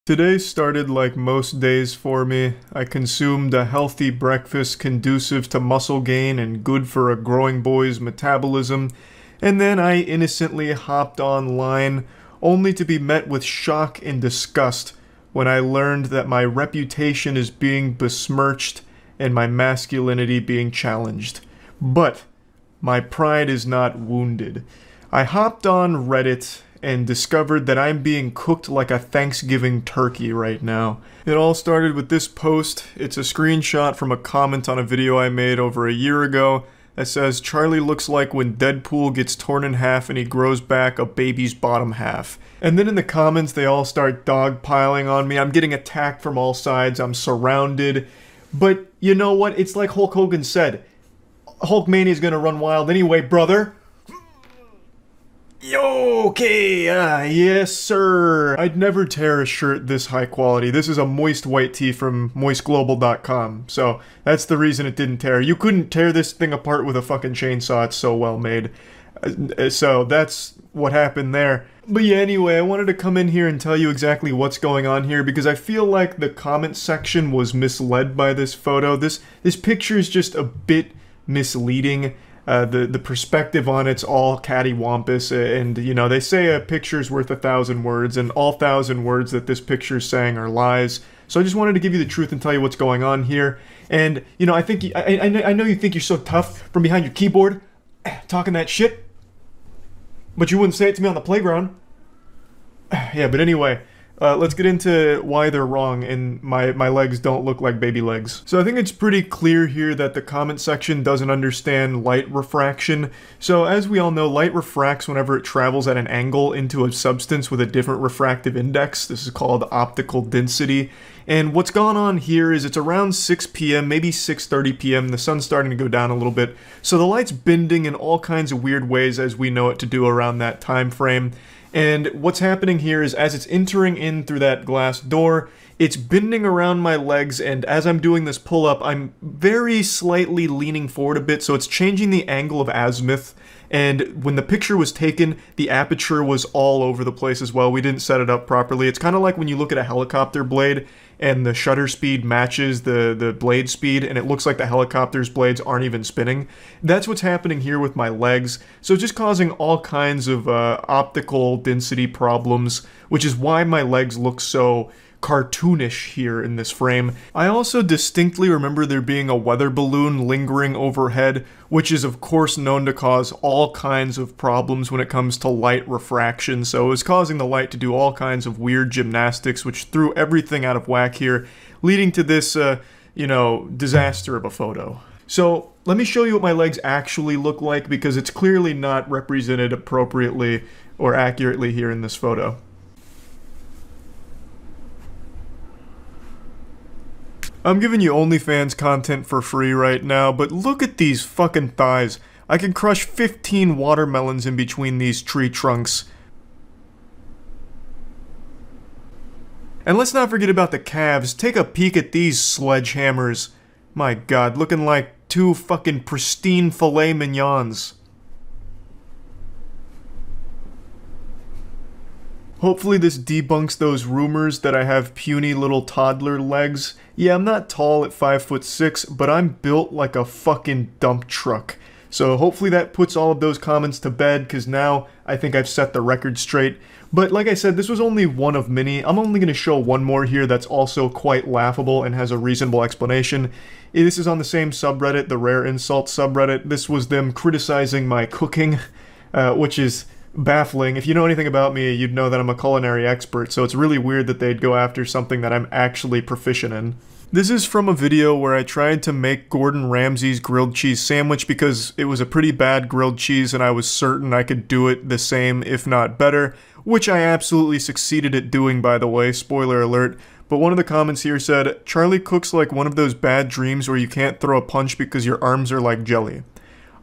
Today started like most days for me. I consumed a healthy breakfast conducive to muscle gain and good for a growing boy's metabolism, and then I innocently hopped online, only to be met with shock and disgust when I learned that my reputation is being besmirched and my masculinity being challenged. But my pride is not wounded. I hopped on Reddit and discovered that I'm being cooked like a Thanksgiving turkey right now. It all started with this post. It's a screenshot from a comment on a video I made over a year ago that says, "Charlie looks like when Deadpool gets torn in half and he grows back a baby's bottom half." And then in the comments they all start dogpiling on me. I'm getting attacked from all sides. I'm surrounded. But you know what? It's like Hulk Hogan said. Hulkmania is gonna run wild anyway, brother. Yo, okay, yes sir. I'd never tear a shirt this high quality. This is a moist white tee from moistglobal.com, so that's the reason it didn't tear. You couldn't tear this thing apart with a fucking chainsaw, it's so well made. So that's what happened there. But yeah, anyway, I wanted to come in here and tell you exactly what's going on here because I feel like the comment section was misled by this photo. This picture is just a bit misleading. The perspective on it's all cattywampus, and you know, they say a picture's worth 1,000 words, and all 1,000 words that this picture's saying are lies. So I just wanted to give you the truth and tell you what's going on here. And you know, I know you think you're so tough from behind your keyboard, talking that shit, but you wouldn't say it to me on the playground. Yeah, but anyway. Let's get into why they're wrong and my legs don't look like baby legs. So I think it's pretty clear here that the comment section doesn't understand light refraction. So as we all know, light refracts whenever it travels at an angle into a substance with a different refractive index. This is called optical density. And what's gone on here is it's around 6 p.m., maybe 6:30 p.m. The sun's starting to go down a little bit. So the light's bending in all kinds of weird ways as we know it to do around that time frame. And what's happening here is as it's entering in through that glass door, it's bending around my legs, and as I'm doing this pull-up, I'm very slightly leaning forward a bit, so it's changing the angle of azimuth. And when the picture was taken, the aperture was all over the place as well. We didn't set it up properly. It's kind of like when you look at a helicopter blade and the shutter speed matches the blade speed, and it looks like the helicopter's blades aren't even spinning. That's what's happening here with my legs. So just causing all kinds of optical density problems, which is why my legs look so cartoonish here in this frame. I also distinctly remember there being a weather balloon lingering overhead, which is of course known to cause all kinds of problems when it comes to light refraction. So it was causing the light to do all kinds of weird gymnastics, which threw everything out of whack here, leading to this, you know, disaster of a photo. So let me show you what my legs actually look like because it's clearly not represented appropriately or accurately here in this photo. I'm giving you OnlyFans content for free right now, but look at these fucking thighs. I can crush 15 watermelons in between these tree trunks. And let's not forget about the calves. Take a peek at these sledgehammers. My god, looking like two fucking pristine filet mignons. Hopefully this debunks those rumors that I have puny little toddler legs. Yeah, I'm not tall at 5'6", but I'm built like a fucking dump truck. So hopefully that puts all of those comments to bed, because now I think I've set the record straight. But like I said, this was only one of many. I'm only going to show one more here that's also quite laughable and has a reasonable explanation. This is on the same subreddit, the Rare Insult subreddit. This was them criticizing my cooking, which is baffling. If you know anything about me, you'd know that I'm a culinary expert, so it's really weird that they'd go after something that I'm actually proficient in. This is from a video where I tried to make Gordon Ramsay's grilled cheese sandwich because it was a pretty bad grilled cheese and I was certain I could do it the same, if not better, which I absolutely succeeded at doing, by the way, spoiler alert. But one of the comments here said, "Charlie cooks like one of those bad dreams where you can't throw a punch because your arms are like jelly."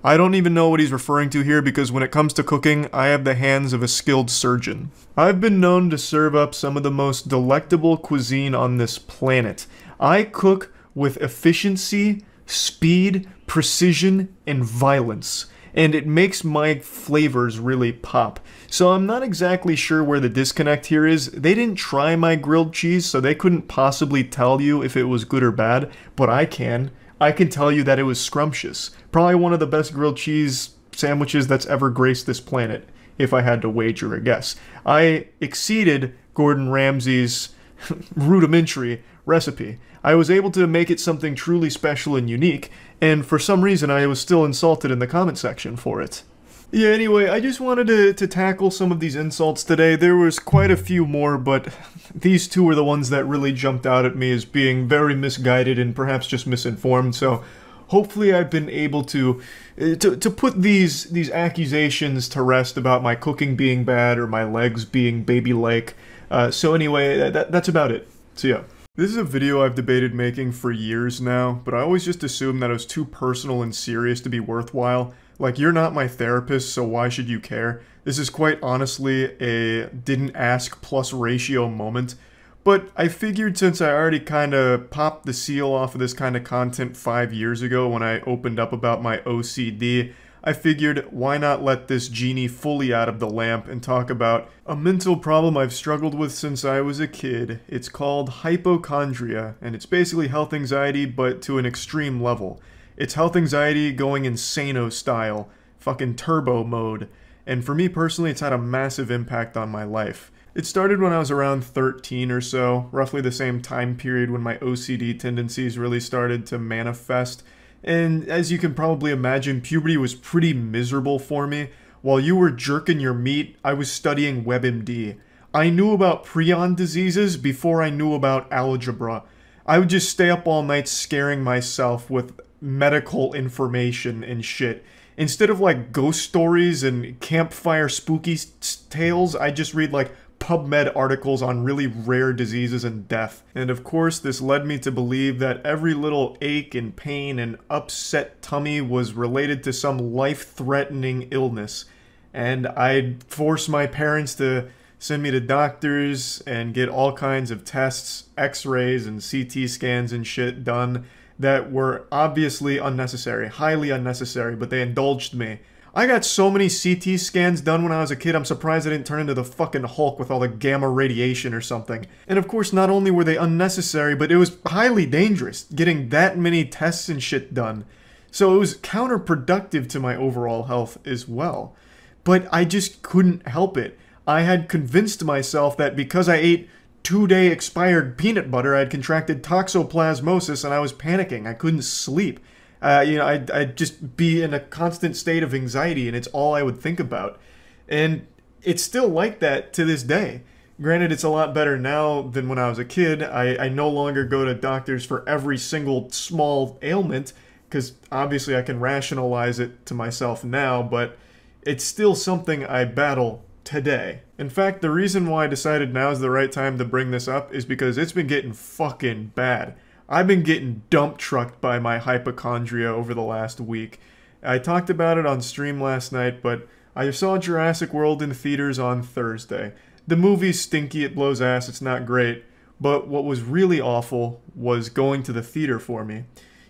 I don't even know what he's referring to here because when it comes to cooking, I have the hands of a skilled surgeon. I've been known to serve up some of the most delectable cuisine on this planet. I cook with efficiency, speed, precision, and violence. and it makes my flavors really pop. So I'm not exactly sure where the disconnect here is. They didn't try my grilled cheese, so they couldn't possibly tell you if it was good or bad, but I can. I can tell you that it was scrumptious. Probably one of the best grilled cheese sandwiches that's ever graced this planet, if I had to wager a guess. I exceeded Gordon Ramsay's rudimentary recipe. I was able to make it something truly special and unique, and for some reason I was still insulted in the comment section for it. Yeah, anyway, I just wanted to tackle some of these insults today. There was quite a few more, but these two were the ones that really jumped out at me as being very misguided and perhaps just misinformed, so hopefully I've been able to put these accusations to rest about my cooking being bad or my legs being baby-like. So anyway, that's about it. So yeah. This is a video I've debated making for years now, but I always just assumed that it was too personal and serious to be worthwhile. Like, you're not my therapist, so why should you care? This is quite honestly a didn't ask plus ratio moment. But I figured since I already kind of popped the seal off of this kind of content 5 years ago when I opened up about my OCD, I figured why not let this genie fully out of the lamp and talk about a mental problem I've struggled with since I was a kid. It's called hypochondria, and it's basically health anxiety but to an extreme level. It's health anxiety going insano style, fucking turbo mode, and for me personally it's had a massive impact on my life. It started when I was around 13 or so, roughly the same time period when my OCD tendencies really started to manifest. And as you can probably imagine, puberty was pretty miserable for me. While you were jerking your meat, I was studying WebMD. I knew about prion diseases before I knew about algebra. I would just stay up all night scaring myself with medical information and shit. Instead of like ghost stories and campfire spooky tales, I just read like PubMed articles on really rare diseases and death. And of course, this led me to believe that every little ache and pain and upset tummy was related to some life-threatening illness. And I'd force my parents to send me to doctors and get all kinds of tests, x-rays and CT scans and shit done that were obviously unnecessary, highly unnecessary, but they indulged me. I got so many CT scans done when I was a kid, I'm surprised I didn't turn into the fucking Hulk with all the gamma radiation or something. And of course, not only were they unnecessary, but it was highly dangerous getting that many tests and shit done. So it was counterproductive to my overall health as well. But I just couldn't help it. I had convinced myself that because I ate 2-day expired peanut butter, I'd contracted toxoplasmosis and I was panicking. I couldn't sleep. I'd just be in a constant state of anxiety, and it's all I would think about. And it's still like that to this day. Granted, it's a lot better now than when I was a kid. I no longer go to doctors for every single small ailment, because obviously I can rationalize it to myself now, but it's still something I battle today. In fact, the reason why I decided now is the right time to bring this up is because it's been getting fucking bad. I've been getting dump trucked by my hypochondria over the last week. I talked about it on stream last night, but I saw Jurassic World in theaters on Thursday. The movie's stinky, it blows ass, it's not great, but what was really awful was going to the theater for me.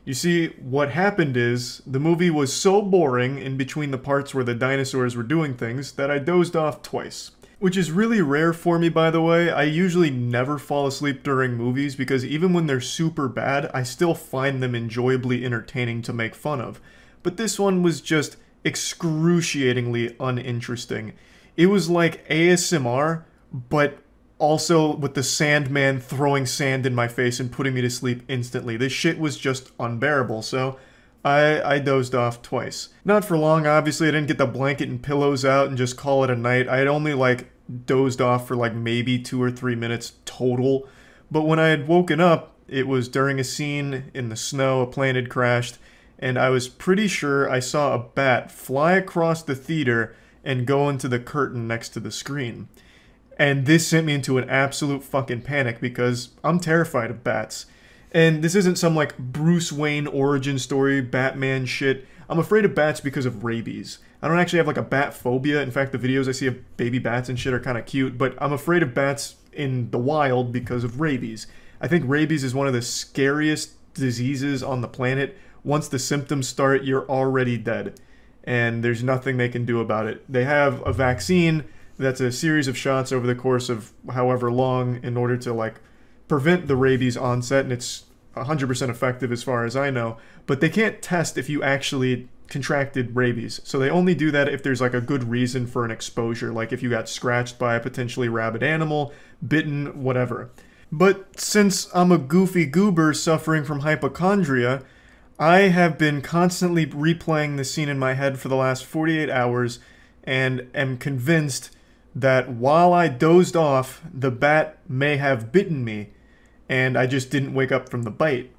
You see, what happened is, the movie was so boring in between the parts where the dinosaurs were doing things that I dozed off twice. Which is really rare for me, by the way. I usually never fall asleep during movies because even when they're super bad, I still find them enjoyably entertaining to make fun of. But this one was just excruciatingly uninteresting. It was like ASMR, but also with the Sandman throwing sand in my face and putting me to sleep instantly. This shit was just unbearable, so I dozed off twice. Not for long, obviously. I didn't get the blanket and pillows out and just call it a night. I had only, like, dozed off for, like, maybe 2 or 3 minutes total. But when I had woken up, it was during a scene in the snow, a plane had crashed, and I was pretty sure I saw a bat fly across the theater and go into the curtain next to the screen. And this sent me into an absolute fucking panic because I'm terrified of bats. And this isn't some, like, Bruce Wayne origin story, Batman shit. I'm afraid of bats because of rabies. I don't actually have, like, a bat phobia. In fact, the videos I see of baby bats and shit are kind of cute. But I'm afraid of bats in the wild because of rabies. I think rabies is one of the scariest diseases on the planet. Once the symptoms start, you're already dead. and there's nothing they can do about it. They have a vaccine that's a series of shots over the course of however long in order to like prevent the rabies onset, and it's 100% effective as far as I know, but they can't test if you actually contracted rabies. So they only do that if there's like a good reason for an exposure, like if you got scratched by a potentially rabid animal, bitten, whatever. But since I'm a goofy goober suffering from hypochondria, I have been constantly replaying the scene in my head for the last 48 hours and am convinced that while I dozed off, the bat may have bitten me, and I just didn't wake up from the bite.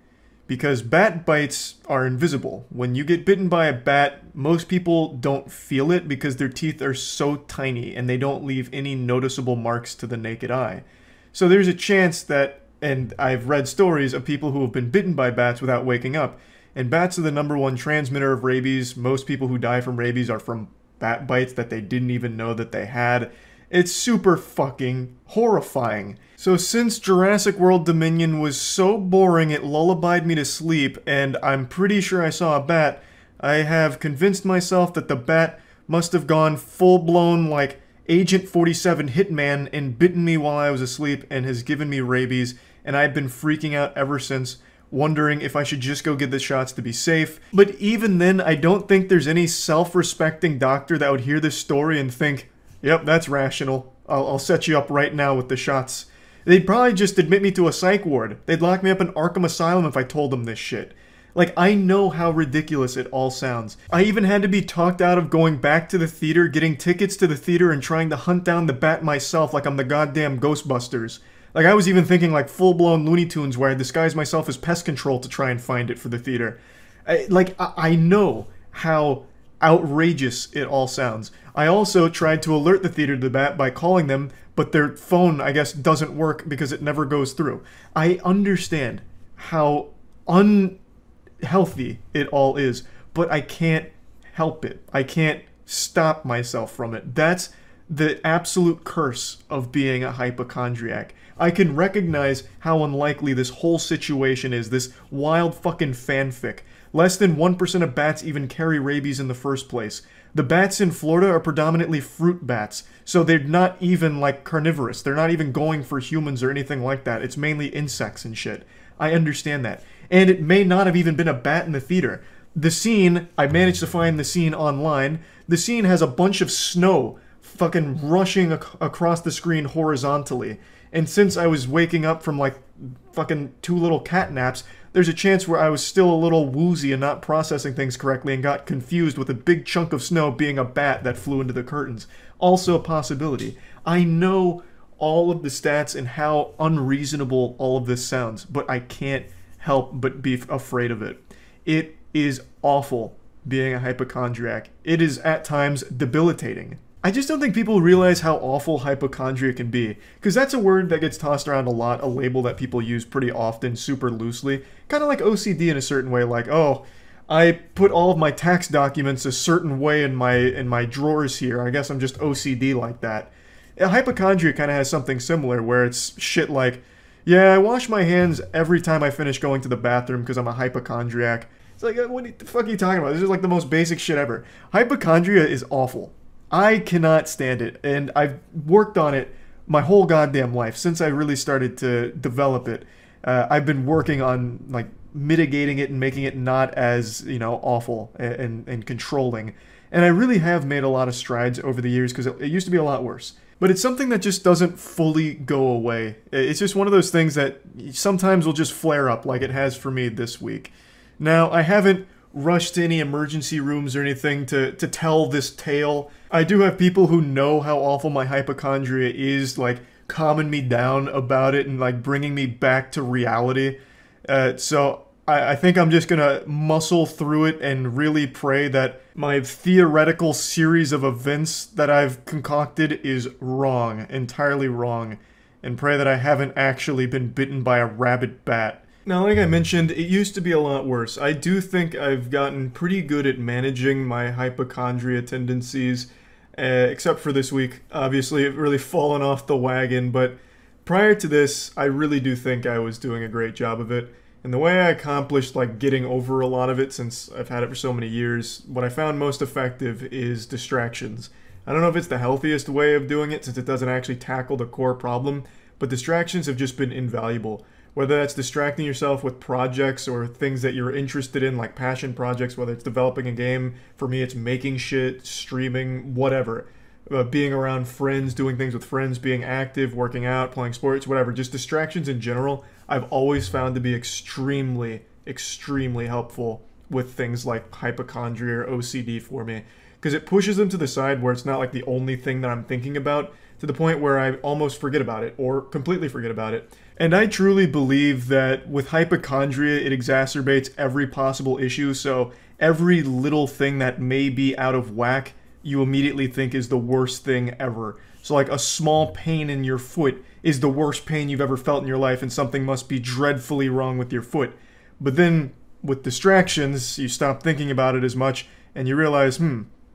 Because bat bites are invisible. When you get bitten by a bat, most people don't feel it because their teeth are so tiny and they don't leave any noticeable marks to the naked eye. So there's a chance that, and I've read stories of people who have been bitten by bats without waking up, and bats are the #1 transmitter of rabies. Most people who die from rabies are from bat bites that they didn't even know that they had. It's super fucking horrifying. So since Jurassic World Dominion was so boring it lullabied me to sleep, and I'm pretty sure I saw a bat, I have convinced myself that the bat must have gone full-blown like Agent 47 Hitman and bitten me while I was asleep and has given me rabies, and I've been freaking out ever since, wondering if I should just go get the shots to be safe. But even then, I don't think there's any self-respecting doctor that would hear this story and think, yep, that's rational. I'll set you up right now with the shots. They'd probably just admit me to a psych ward. They'd lock me up in Arkham Asylum if I told them this shit. Like, I know how ridiculous it all sounds. I even had to be talked out of going back to the theater, getting tickets to the theater, and trying to hunt down the bat myself like I'm the goddamn Ghostbusters. Like, I was even thinking like full-blown Looney Tunes where I disguised myself as pest control to try and find it for the theater. I know how outrageous it all sounds. I also tried to alert the theater to the bat by calling them, but their phone, I guess, doesn't work because it never goes through. I understand how unhealthy it all is, but I can't help it. I can't stop myself from it. That's the absolute curse of being a hypochondriac. I can recognize how unlikely this whole situation is, this wild fucking fanfic. Less than 1% of bats even carry rabies in the first place. The bats in Florida are predominantly fruit bats, so they're not even like carnivorous. They're not even going for humans or anything like that. It's mainly insects and shit. I understand that. And it may not have even been a bat in the theater. The scene, I managed to find the scene online. The scene has a bunch of snow fucking rushing across the screen horizontally. And since I was waking up from like fucking 2 little cat naps, there's a chance where I was still a little woozy and not processing things correctly and got confused with a big chunk of snow being a bat that flew into the curtains. Also a possibility. I know all of the stats and how unreasonable all of this sounds, but I can't help but be afraid of it. It is awful being a hypochondriac. It is at times debilitating. I just don't think people realize how awful hypochondria can be, because that's a word that gets tossed around a lot, a label that people use pretty often, super loosely. Kind of like OCD in a certain way, like, oh, I put all of my tax documents a certain way in my drawers here, I guess I'm just OCD like that. Hypochondria kind of has something similar, where it's shit like, yeah, I wash my hands every time I finish going to the bathroom because I'm a hypochondriac. It's like, what the fuck are you talking about? This is like the most basic shit ever. Hypochondria is awful. I cannot stand it, and I've worked on it my whole goddamn life since I really started to develop it. I've been working on like mitigating it and making it not as, you know, awful and controlling. And I really have made a lot of strides over the years because it used to be a lot worse. But it's something that just doesn't fully go away. It's just one of those things that sometimes will just flare up like it has for me this week. Now, I haven't rushed to any emergency rooms or anything to tell this tale. I do have people who know how awful my hypochondria is, like, calming me down about it and, like, bringing me back to reality. So I think I'm just gonna muscle through it and really pray that my theoretical series of events that I've concocted is wrong, entirely wrong, and pray that I haven't actually been bitten by a rabid bat. Now, like I mentioned, it used to be a lot worse. I do think I've gotten pretty good at managing my hypochondria tendencies, except for this week. Obviously, I've really fallen off the wagon, but prior to this, I really do think I was doing a great job of it. And the way I accomplished like getting over a lot of it, since I've had it for so many years, what I found most effective is distractions. I don't know if it's the healthiest way of doing it since it doesn't actually tackle the core problem, but distractions have just been invaluable. Whether that's distracting yourself with projects or things that you're interested in, like passion projects, whether it's developing a game, for me it's making shit, streaming, whatever. Being around friends, doing things with friends, being active, working out, playing sports, whatever. Just distractions in general, I've always found to be extremely, extremely helpful with things like hypochondria or OCD for me. Because it pushes them to the side where it's not like the only thing that I'm thinking about, to the point where I almost forget about it or completely forget about it. And I truly believe that with hypochondria, it exacerbates every possible issue. So every little thing that may be out of whack, you immediately think is the worst thing ever. So like a small pain in your foot is the worst pain you've ever felt in your life, and something must be dreadfully wrong with your foot. But then with distractions, you stop thinking about it as much and you realize,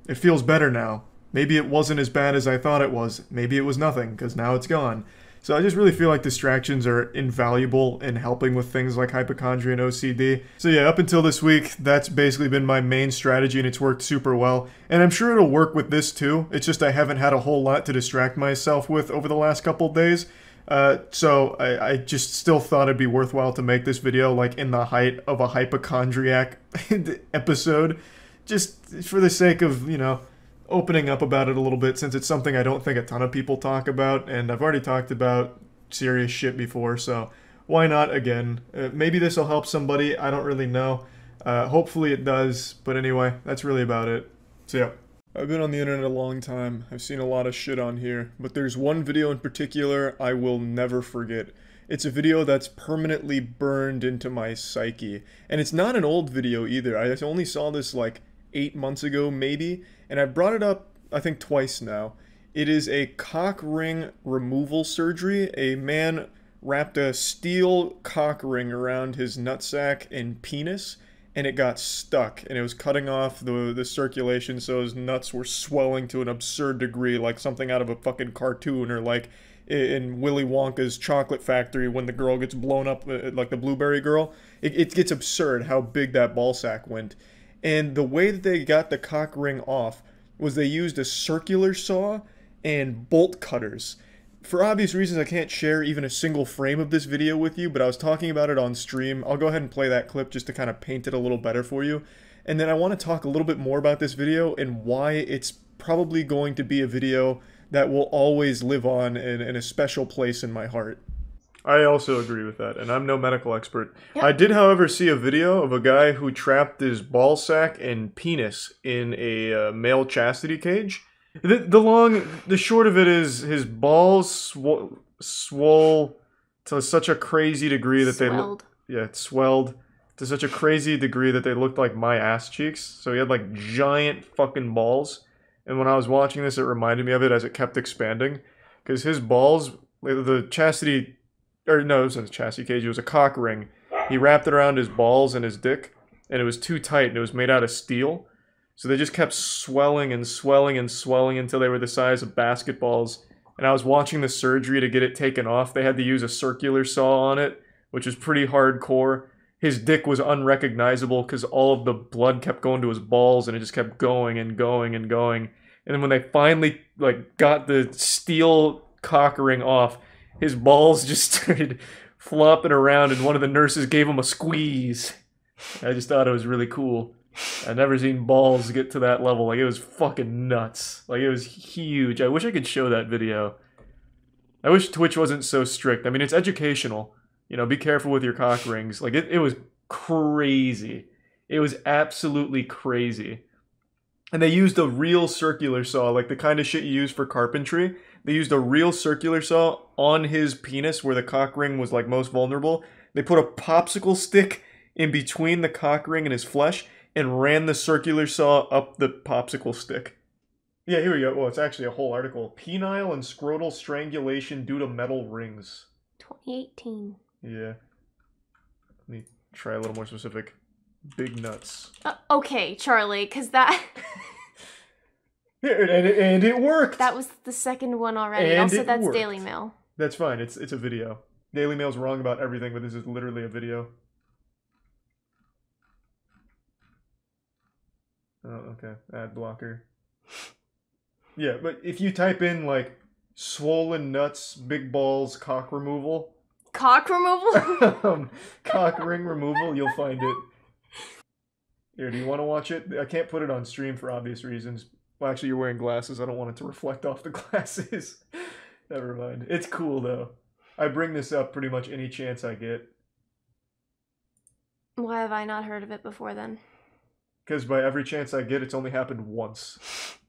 it feels better now. Maybe it wasn't as bad as I thought it was. Maybe it was nothing, because now it's gone. So I just really feel like distractions are invaluable in helping with things like hypochondria and OCD. So yeah, up until this week, that's basically been my main strategy, and it's worked super well. And I'm sure it'll work with this too. It's just I haven't had a whole lot to distract myself with over the last couple days. So I just still thought it'd be worthwhile to make this video like in the height of a hypochondriac episode. Just for the sake of, you know, opening up about it a little bit, since it's something I don't think a ton of people talk about, and I've already talked about serious shit before, so why not again? Maybe this will help somebody, I don't really know. Hopefully it does, but anyway, that's really about it. So yeah. I've been on the internet a long time. I've seen a lot of shit on here, but there's one video in particular I will never forget. It's a video that's permanently burned into my psyche. And it's not an old video either. I only saw this like 8 months ago maybe, and I've brought it up I think twice now. It is a cock ring removal surgery. A man wrapped a steel cock ring around his nutsack and penis, and it got stuck, and it was cutting off the circulation, so his nuts were swelling to an absurd degree, like something out of a fucking cartoon, or like in Willy Wonka's chocolate factory when the girl gets blown up, like the blueberry girl. It gets absurd how big that ball sack went. And the way that they got the cock ring off was they used a circular saw and bolt cutters. For obvious reasons, I can't share even a single frame of this video with you, but I was talking about it on stream. I'll go ahead and play that clip just to kind of paint it a little better for you. And then I want to talk a little bit more about this video and why it's probably going to be a video that will always live on in a special place in my heart. I also agree with that, and I'm no medical expert. Yep. I did, however, see a video of a guy who trapped his ball sack and penis in a male chastity cage. The short of it is his balls swole to such a crazy degree that it swelled to such a crazy degree that they looked like my ass cheeks. So he had like giant fucking balls, and when I was watching this, it reminded me of it as it kept expanding, because his balls, the chastity. Or no, it wasn't a chastity cage, it was a cock ring. He wrapped it around his balls and his dick, and it was too tight, and it was made out of steel. So they just kept swelling and swelling and swelling until they were the size of basketballs. And I was watching the surgery to get it taken off. They had to use a circular saw on it, which was pretty hardcore. His dick was unrecognizable because all of the blood kept going to his balls, and it just kept going and going and going. And then when they finally like got the steel cock ring off, his balls just started flopping around, and one of the nurses gave him a squeeze. I just thought it was really cool. I've never seen balls get to that level. Like, it was fucking nuts. Like, it was huge. I wish I could show that video. I wish Twitch wasn't so strict. I mean, it's educational. You know, be careful with your cock rings. Like, it was crazy. It was absolutely crazy. And they used a real circular saw, like the kind of shit you use for carpentry. They used a real circular saw on his penis where the cock ring was like most vulnerable. They put a popsicle stick in between the cock ring and his flesh and ran the circular saw up the popsicle stick. Yeah, here we go. Well, it's actually a whole article. Penile and scrotal strangulation due to metal rings. 2018. Yeah. Let me try a little more specific. Big nuts. Okay, Charlie, because that... and it worked! That was the second one already. And also, that's worked. Daily Mail. That's fine. It's a video. Daily Mail's wrong about everything, but this is literally a video. Oh, okay. Ad blocker. Yeah, but if you type in, like, swollen nuts, big balls, cock removal, Cock removal? cock ring removal, you'll find it. Here, do you want to watch it? I can't put it on stream for obvious reasons. Well, actually, you're wearing glasses. I don't want it to reflect off the glasses. Never mind. It's cool, though. I bring this up pretty much any chance I get. Why have I not heard of it before then? Because by every chance I get, it's only happened once.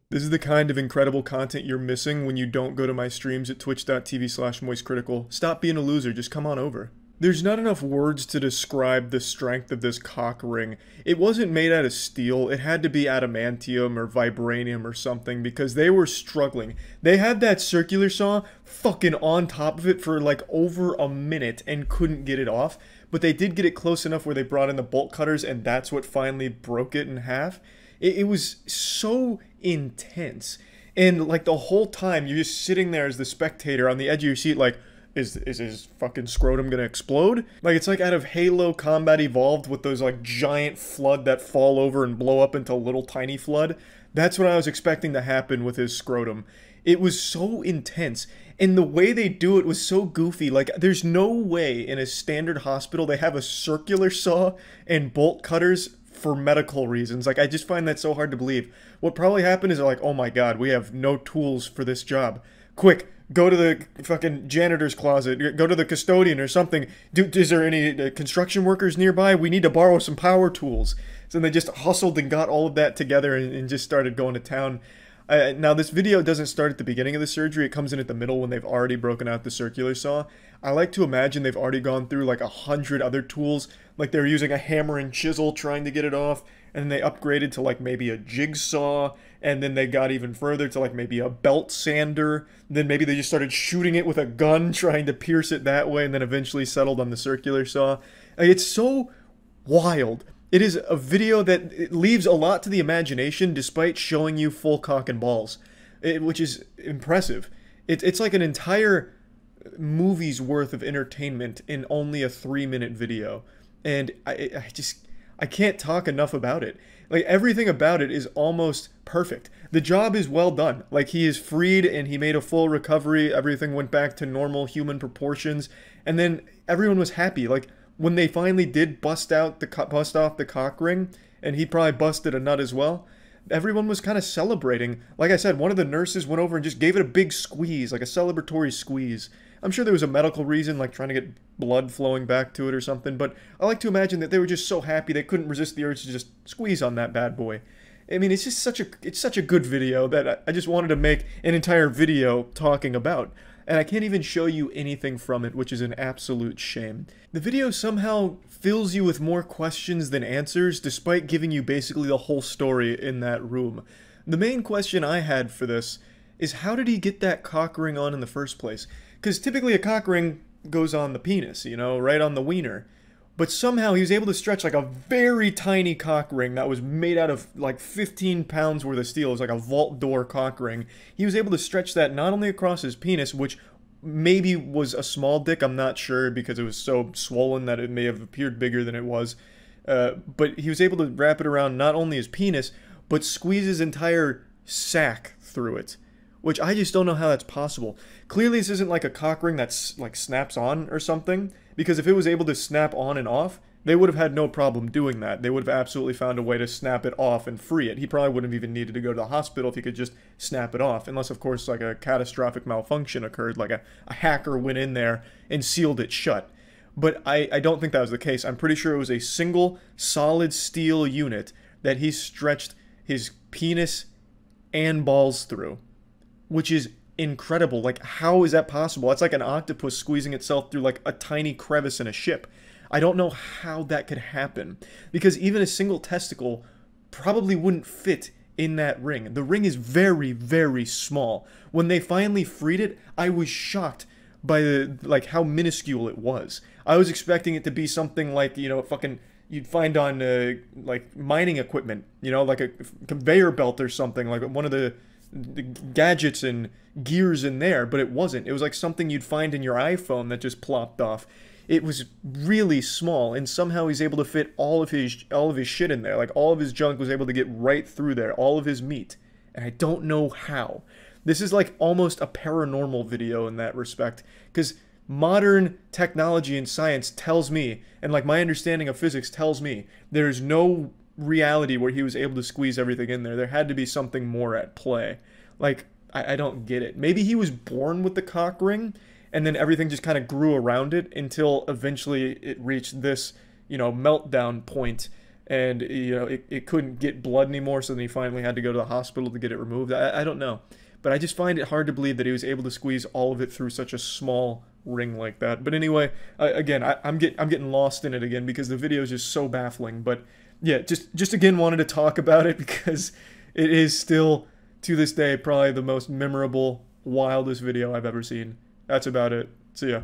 This is the kind of incredible content you're missing when you don't go to my streams at twitch.tv/moistcritical. Stop being a loser, just come on over. There's not enough words to describe the strength of this cock ring. It wasn't made out of steel, it had to be adamantium or vibranium or something because they were struggling. They had that circular saw fucking on top of it for like over a minute and couldn't get it off, but they did get it close enough where they brought in the bolt cutters and that's what finally broke it in half. It was so intense. And like the whole time you're just sitting there as the spectator on the edge of your seat like, is his fucking scrotum gonna explode? Like, it's like out of Halo Combat Evolved with those, like, giant flood that fall over and blow up into little tiny flood. That's what I was expecting to happen with his scrotum. It was so intense, and the way they do it was so goofy. Like, there's no way in a standard hospital they have a circular saw and bolt cutters for medical reasons. Like, I just find that so hard to believe. What probably happened is, like, oh my god, we have no tools for this job. Quick, go to the fucking janitor's closet. Go to the custodian or something. Is there any construction workers nearby? We need to borrow some power tools. So they just hustled and got all of that together and just started going to town. Now, this video doesn't start at the beginning of the surgery. It comes in at the middle when they've already broken out the circular saw. I like to imagine they've already gone through like 100 other tools. Like they were using a hammer and chisel trying to get it off. And then they upgraded to like maybe a jigsaw. And then they got even further to like maybe a belt sander. Then maybe they just started shooting it with a gun, trying to pierce it that way. And then eventually settled on the circular saw. Like, it's so wild. It is a video that it leaves a lot to the imagination despite showing you full cock and balls, which is impressive. It's like an entire movie's worth of entertainment in only a 3-minute video. And I can't talk enough about it. Like, everything about it is almost perfect. The job is well done. Like, he is freed and he made a full recovery. Everything went back to normal human proportions. And then everyone was happy. Like, when they finally did bust off the cock ring, and he probably busted a nut as well, everyone was kind of celebrating. Like I said, one of the nurses went over and just gave it a big squeeze, like a celebratory squeeze. I'm sure there was a medical reason, like trying to get blood flowing back to it or something, but I like to imagine that they were just so happy they couldn't resist the urge to just squeeze on that bad boy. I mean, it's just such a good video that I just wanted to make an entire video talking about. And I can't even show you anything from it, which is an absolute shame. The video somehow fills you with more questions than answers, despite giving you basically the whole story in that room. The main question I had for this is, how did he get that cock ring on in the first place? Because typically a cock ring goes on the penis, you know, right on the wiener. But somehow he was able to stretch like a very tiny cock ring that was made out of like 15 pounds worth of steel. It was like a vault door cock ring. He was able to stretch that not only across his penis, which maybe was a small dick, I'm not sure, because it was so swollen that it may have appeared bigger than it was. But he was able to wrap it around not only his penis, but squeeze his entire sack through it. Which I just don't know how that's possible. Clearly this isn't like a cock ring that's like snaps on or something. Because if it was able to snap on and off, they would have had no problem doing that. They would have absolutely found a way to snap it off and free it. He probably wouldn't have even needed to go to the hospital if he could just snap it off. Unless, of course, like a catastrophic malfunction occurred, like a hacker went in there and sealed it shut. But I don't think that was the case. I'm pretty sure it was a single solid steel unit that he stretched his penis and balls through. Which is incredible. Like, how is that possible? That's like an octopus squeezing itself through like a tiny crevice in a ship. I don't know how that could happen, because even a single testicle probably wouldn't fit in that ring. The ring is very, very small. When they finally freed it, I was shocked by like how minuscule it was. I was expecting it to be something like, you know, fucking you'd find on like mining equipment, you know, like a conveyor belt or something, like one of the gadgets and gears in there, but it wasn't. It was like something you'd find in your iPhone that just plopped off. it was really small, and somehow he's able to fit all of his shit in there. Like, all of his junk was able to get right through there, all of his meat. And I don't know how. This is like almost a paranormal video in that respect, because modern technology and science tells me, and like my understanding of physics tells me, there's no reality where he was able to squeeze everything in there. There had to be something more at play. Like, I don't get it. Maybe he was born with the cock ring, and then everything just kind of grew around it until eventually it reached this, meltdown point, and, it couldn't get blood anymore, so then he finally had to go to the hospital to get it removed. I don't know. But I just find it hard to believe that he was able to squeeze all of it through such a small ring like that. But anyway, again, I'm getting lost in it again because the video is just so baffling. But yeah, just again wanted to talk about it because it is still, to this day, probably the most memorable, wildest video I've ever seen. That's about it. See ya.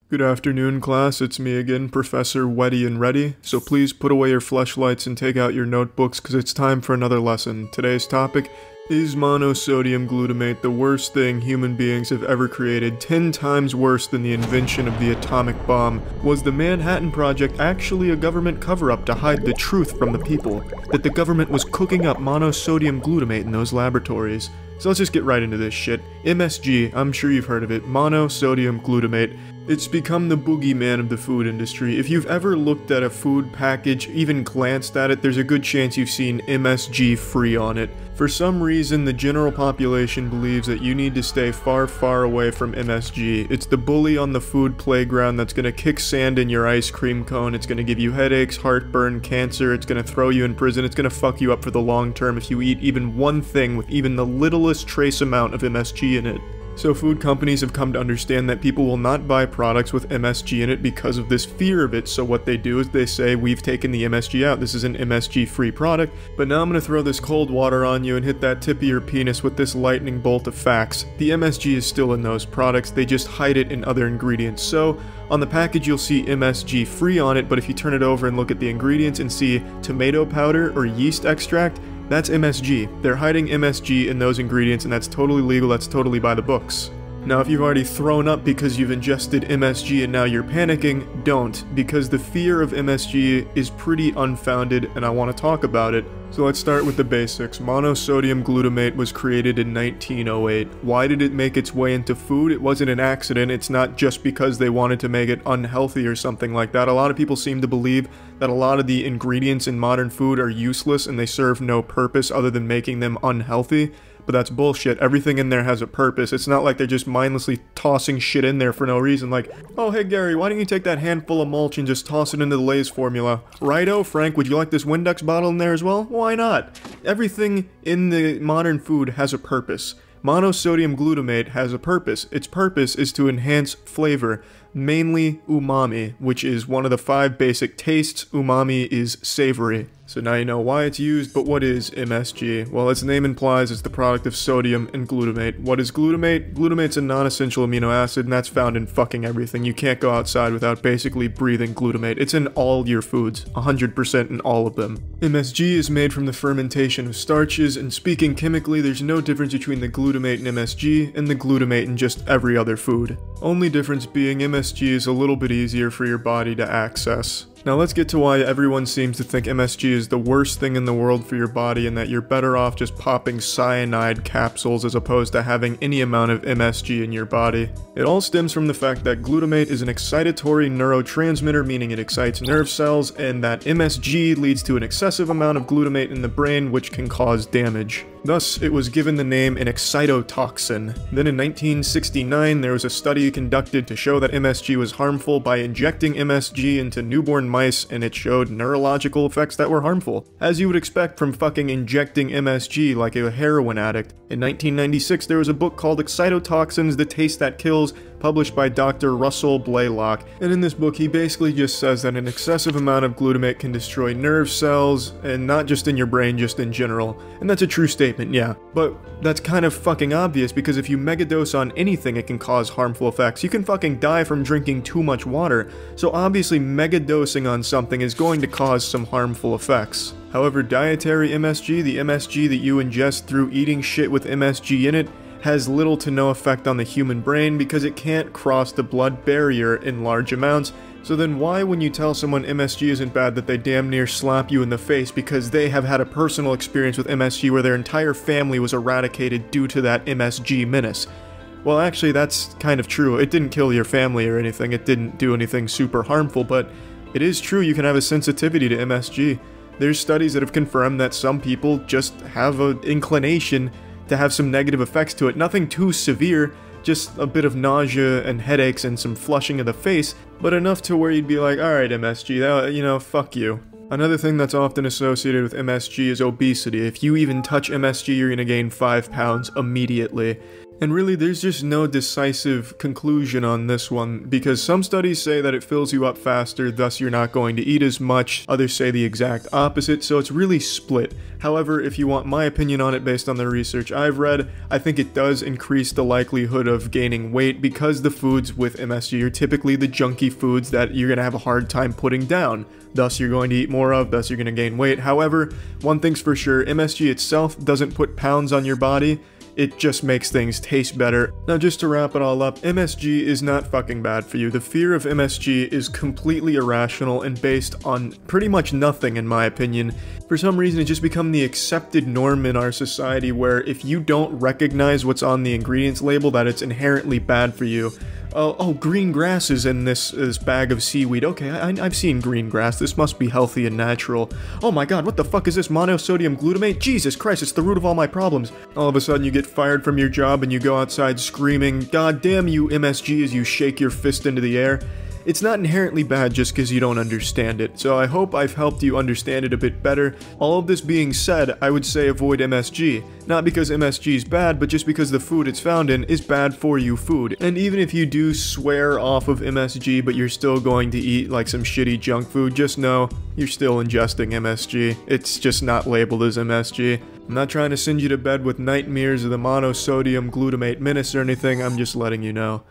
Good afternoon, class. It's me again, Professor Wetty and Ready. So please put away your fleshlights and take out your notebooks because it's time for another lesson. Today's topic: is monosodium glutamate the worst thing human beings have ever created, 10 times worse than the invention of the atomic bomb? Was the Manhattan Project actually a government cover-up to hide the truth from the people? That the government was cooking up monosodium glutamate in those laboratories? So let's just get right into this shit. MSG, I'm sure you've heard of it, monosodium glutamate. It's become the boogeyman of the food industry. If you've ever looked at a food package, even glanced at it, there's a good chance you've seen MSG free on it. For some reason, the general population believes that you need to stay far, far away from MSG. It's the bully on the food playground that's gonna kick sand in your ice cream cone. It's gonna give you headaches, heartburn, cancer. It's gonna throw you in prison. It's gonna fuck you up for the long term if you eat even one thing with even the littlest trace amount of MSG in it. So food companies have come to understand that people will not buy products with MSG in it because of this fear of it. So what they do is they say, we've taken the MSG out, this is an MSG-free product, but now I'm going to throw this cold water on you and hit that tip of your penis with this lightning bolt of facts. The MSG is still in those products, they just hide it in other ingredients. So on the package you'll see MSG free on it, but if you turn it over and look at the ingredients and see tomato powder or yeast extract, that's MSG. They're hiding MSG in those ingredients, and that's totally legal, that's totally by the books. Now, if you've already thrown up because you've ingested MSG and now you're panicking, don't, because the fear of MSG is pretty unfounded, and I want to talk about it. So let's start with the basics. Monosodium glutamate was created in 1908. Why did it make its way into food? It wasn't an accident. It's not just because they wanted to make it unhealthy or something like that. A lot of people seem to believe that a lot of the ingredients in modern food are useless and they serve no purpose other than making them unhealthy. But that's bullshit. Everything in there has a purpose. It's not like they're just mindlessly tossing shit in there for no reason. Like, oh, hey Gary, why don't you take that handful of mulch and just toss it into the Lay's formula? Righto, Frank, would you like this Windex bottle in there as well? Why not? Everything in the modern food has a purpose. Monosodium glutamate has a purpose. Its purpose is to enhance flavor, mainly umami, which is one of the 5 basic tastes. Umami is savory. So now you know why it's used, but what is MSG? Well, its name implies it's the product of sodium and glutamate. What is glutamate? Glutamate's a non-essential amino acid, and that's found in fucking everything. You can't go outside without basically breathing glutamate. It's in all your foods, 100% in all of them. MSG is made from the fermentation of starches, and speaking chemically, there's no difference between the glutamate in MSG and the glutamate in just every other food. Only difference being MSG is a little bit easier for your body to access. Now let's get to why everyone seems to think MSG is the worst thing in the world for your body and that you're better off just popping cyanide capsules as opposed to having any amount of MSG in your body. It all stems from the fact that glutamate is an excitatory neurotransmitter, meaning it excites nerve cells, and that MSG leads to an excessive amount of glutamate in the brain, which can cause damage. Thus, it was given the name an excitotoxin. Then in 1969, there was a study conducted to show that MSG was harmful by injecting MSG into newborn mice, and it showed neurological effects that were harmful, as you would expect from fucking injecting MSG like a heroin addict. In 1996, there was a book called Excitotoxins: The Taste That Kills, published by Dr. Russell Blaylock, and in this book he basically just says that an excessive amount of glutamate can destroy nerve cells, and not just in your brain, just in general. And that's a true statement, yeah. But that's kind of fucking obvious, because if you megadose on anything it can cause harmful effects. You can fucking die from drinking too much water, so obviously megadosing on something is going to cause some harmful effects. However, dietary MSG, the MSG that you ingest through eating shit with MSG in it, has little to no effect on the human brain because it can't cross the blood barrier in large amounts, So then why, when you tell someone MSG isn't bad, that they damn near slap you in the face because they have had a personal experience with MSG where their entire family was eradicated due to that MSG menace? Well, actually, that's kind of true. It didn't kill your family or anything. It didn't do anything super harmful, but it is true you can have a sensitivity to MSG. There's studies that have confirmed that some people just have an inclination to have some negative effects to it. Nothing too severe, just a bit of nausea and headaches and some flushing of the face, but enough to where you'd be like, alright MSG, fuck you. Another thing that's often associated with MSG is obesity. If you even touch MSG, you're gonna gain 5 pounds immediately. And really, there's just no decisive conclusion on this one, because some studies say that it fills you up faster, thus you're not going to eat as much. Others say the exact opposite, so it's really split. However, if you want my opinion on it based on the research I've read, I think it does increase the likelihood of gaining weight because the foods with MSG are typically the junky foods that you're going to have a hard time putting down. Thus you're going to eat more of, thus you're going to gain weight. However, one thing's for sure, MSG itself doesn't put pounds on your body. It just makes things taste better. Now just to wrap it all up, MSG is not fucking bad for you. The fear of MSG is completely irrational and based on pretty much nothing in my opinion. For some reason it's just become the accepted norm in our society where if you don't recognize what's on the ingredients label that it's inherently bad for you. Oh, green grass is in this bag of seaweed. Okay, I've seen green grass. This must be healthy and natural. Oh my god, what the fuck is this monosodium glutamate? Jesus Christ, it's the root of all my problems. All of a sudden you get fired from your job and you go outside screaming, God damn you MSG, as you shake your fist into the air. It's not inherently bad just because you don't understand it, so I hope I've helped you understand it a bit better. All of this being said, I would say avoid MSG. Not because MSG is bad, but just because the food it's found in is bad for you food. And even if you do swear off of MSG, but you're still going to eat like some shitty junk food, just know you're still ingesting MSG. It's just not labeled as MSG. I'm not trying to send you to bed with nightmares of the monosodium glutamate menace or anything, I'm just letting you know.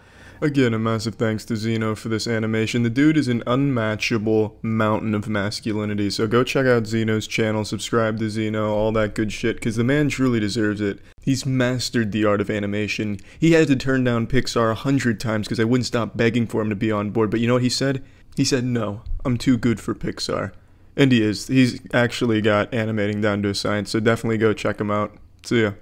Again, a massive thanks to Zeno for this animation. The dude is an unmatchable mountain of masculinity, so go check out Zeno's channel, subscribe to Zeno, all that good shit, because the man truly deserves it. He's mastered the art of animation. He had to turn down Pixar 100 times because I wouldn't stop begging for him to be on board, but you know what he said? He said, no, I'm too good for Pixar. And he is. He's actually got animating down to a science, so definitely go check him out. See ya.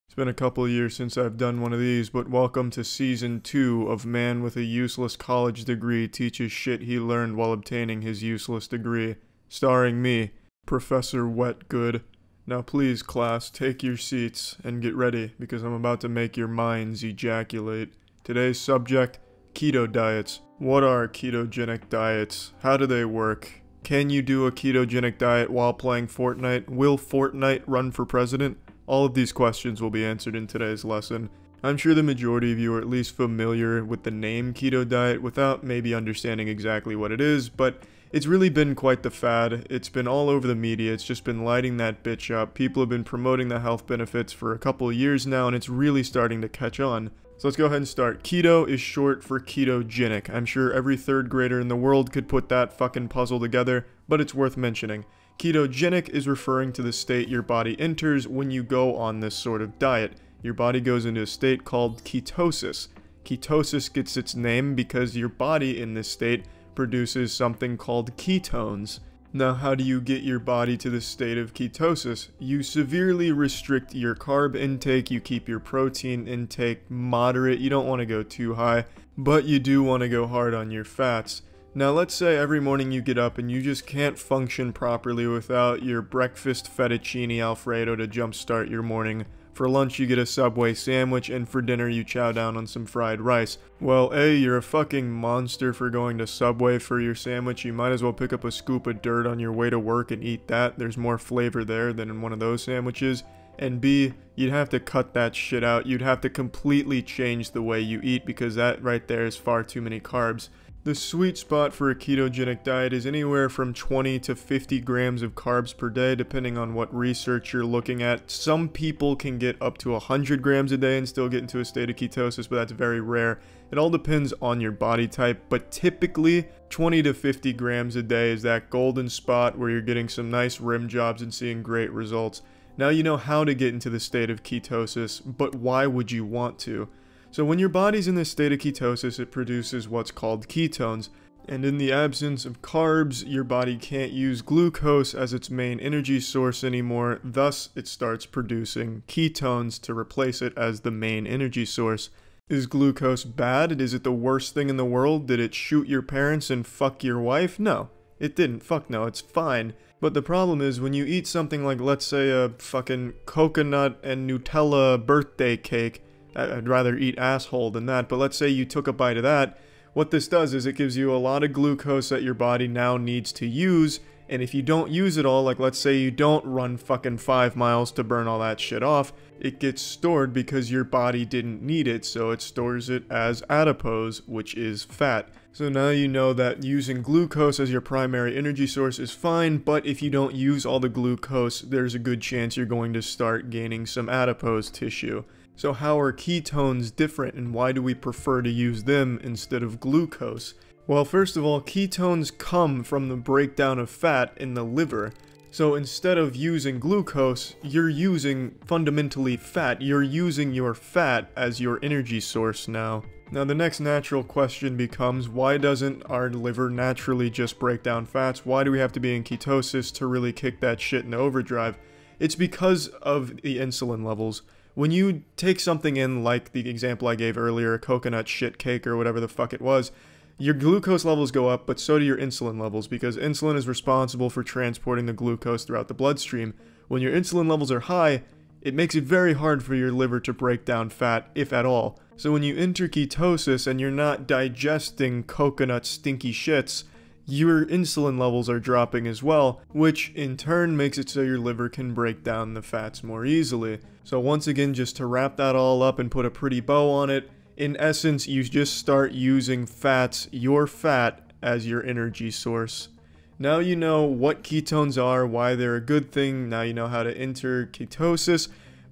It's been a couple of years since I've done one of these, but welcome to Season 2 of Man with a Useless College Degree Teaches Shit He Learned While Obtaining His Useless Degree. Starring me, Professor Wetgood. Now please, class, take your seats and get ready, because I'm about to make your minds ejaculate. Today's subject, keto diets. What are ketogenic diets? How do they work? Can you do a ketogenic diet while playing Fortnite? Will Fortnite run for president? All of these questions will be answered in today's lesson. I'm sure the majority of you are at least familiar with the name keto diet without maybe understanding exactly what it is, but it's really been quite the fad. It's been all over the media, it's just been lighting that bitch up. People have been promoting the health benefits for a couple of years now, and it's really starting to catch on. So let's go ahead and start. Keto is short for ketogenic. I'm sure every third grader in the world could put that fucking puzzle together, but it's worth mentioning. Ketogenic is referring to the state your body enters when you go on this sort of diet. Your body goes into a state called ketosis. Ketosis gets its name because your body in this state produces something called ketones. Now, how do you get your body to the state of ketosis? You severely restrict your carb intake, you keep your protein intake moderate, you don't want to go too high, but you do want to go hard on your fats. Now let's say every morning you get up and you just can't function properly without your breakfast fettuccine alfredo to jumpstart your morning. For lunch you get a Subway sandwich, and for dinner you chow down on some fried rice. Well, A, you're a fucking monster for going to Subway for your sandwich. You might as well pick up a scoop of dirt on your way to work and eat that. There's more flavor there than in one of those sandwiches. And B, you'd have to cut that shit out. You'd have to completely change the way you eat, because that right there is far too many carbs. The sweet spot for a ketogenic diet is anywhere from 20 to 50 grams of carbs per day, depending on what research you're looking at. Some people can get up to 100 grams a day and still get into a state of ketosis, but that's very rare. It all depends on your body type, but typically 20 to 50 grams a day is that golden spot where you're getting some nice rim jobs and seeing great results. Now you know how to get into the state of ketosis, but why would you want to? So when your body's in this state of ketosis, it produces what's called ketones. And in the absence of carbs, your body can't use glucose as its main energy source anymore, thus it starts producing ketones to replace it as the main energy source. Is glucose bad? Is it the worst thing in the world? Did it shoot your parents and fuck your wife? No, it didn't. Fuck no, it's fine. But the problem is when you eat something like, let's say, a fucking coconut and Nutella birthday cake, I'd rather eat asshole than that, but let's say you took a bite of that, what this does is it gives you a lot of glucose that your body now needs to use, and if you don't use it all, like let's say you don't run fucking 5 miles to burn all that shit off, it gets stored because your body didn't need it, so it stores it as adipose, which is fat. So now you know that using glucose as your primary energy source is fine, but if you don't use all the glucose, there's a good chance you're going to start gaining some adipose tissue. So how are ketones different, and why do we prefer to use them instead of glucose? Well, first of all, ketones come from the breakdown of fat in the liver. So instead of using glucose, you're using fundamentally fat. You're using your fat as your energy source now. Now the next natural question becomes, why doesn't our liver naturally just break down fats? Why do we have to be in ketosis to really kick that shit into overdrive? It's because of the insulin levels. When you take something in, like the example I gave earlier, a coconut shit cake or whatever the fuck it was, your glucose levels go up, but so do your insulin levels, because insulin is responsible for transporting the glucose throughout the bloodstream. When your insulin levels are high, it makes it very hard for your liver to break down fat, if at all. So when you enter ketosis and you're not digesting coconut stinky shits, your insulin levels are dropping as well, which in turn makes it so your liver can break down the fats more easily. So once again, just to wrap that all up and put a pretty bow on it, in essence, you just start using fats, your fat, as your energy source. Now you know what ketones are, why they're a good thing, now you know how to enter ketosis,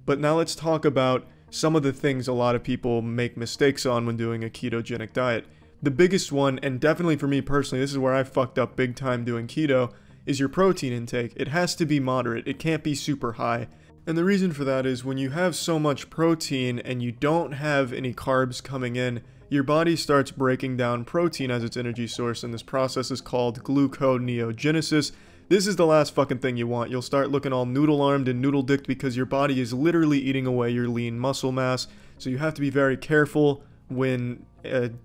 but now let's talk about some of the things a lot of people make mistakes on when doing a ketogenic diet. The biggest one, and definitely for me personally, this is where I fucked up big time doing keto, is your protein intake. It has to be moderate, it can't be super high. And the reason for that is when you have so much protein and you don't have any carbs coming in, your body starts breaking down protein as its energy source, and this process is called gluconeogenesis. This is the last fucking thing you want. You'll start looking all noodle-armed and noodle-dicked because your body is literally eating away your lean muscle mass, so you have to be very careful when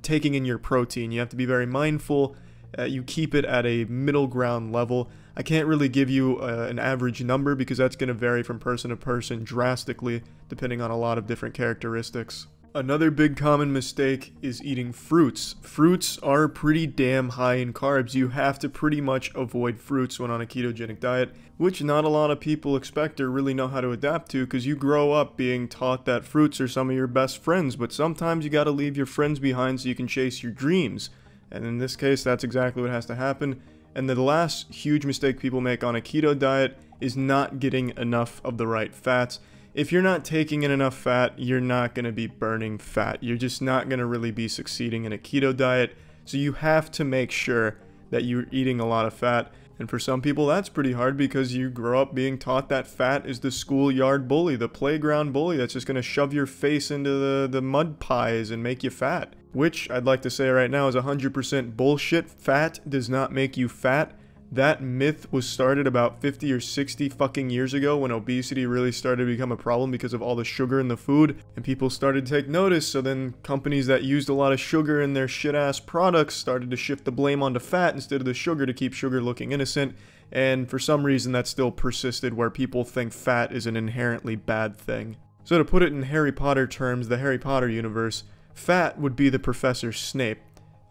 taking in your protein. You have to be very mindful. You keep it at a middle ground level. I can't really give you an average number because that's going to vary from person to person drastically, depending on a lot of different characteristics. Another big common mistake is eating fruits. Fruits are pretty damn high in carbs. You have to pretty much avoid fruits when on a ketogenic diet, which not a lot of people expect or really know how to adapt to, because you grow up being taught that fruits are some of your best friends, but sometimes you gotta leave your friends behind so you can chase your dreams. And in this case, that's exactly what has to happen. And the last huge mistake people make on a keto diet is not getting enough of the right fats. If you're not taking in enough fat, you're not going to be burning fat. You're just not going to really be succeeding in a keto diet. So you have to make sure that you're eating a lot of fat. And for some people, that's pretty hard because you grow up being taught that fat is the schoolyard bully, the playground bully that's just going to shove your face into the mud pies and make you fat. Which, I'd like to say right now, is 100% bullshit. Fat does not make you fat. That myth was started about 50 or 60 fucking years ago when obesity really started to become a problem because of all the sugar in the food, and people started to take notice. So then companies that used a lot of sugar in their shit-ass products started to shift the blame onto fat instead of the sugar to keep sugar looking innocent, and for some reason that still persisted where people think fat is an inherently bad thing. So to put it in Harry Potter terms, the Harry Potter universe, fat would be the Professor Snape.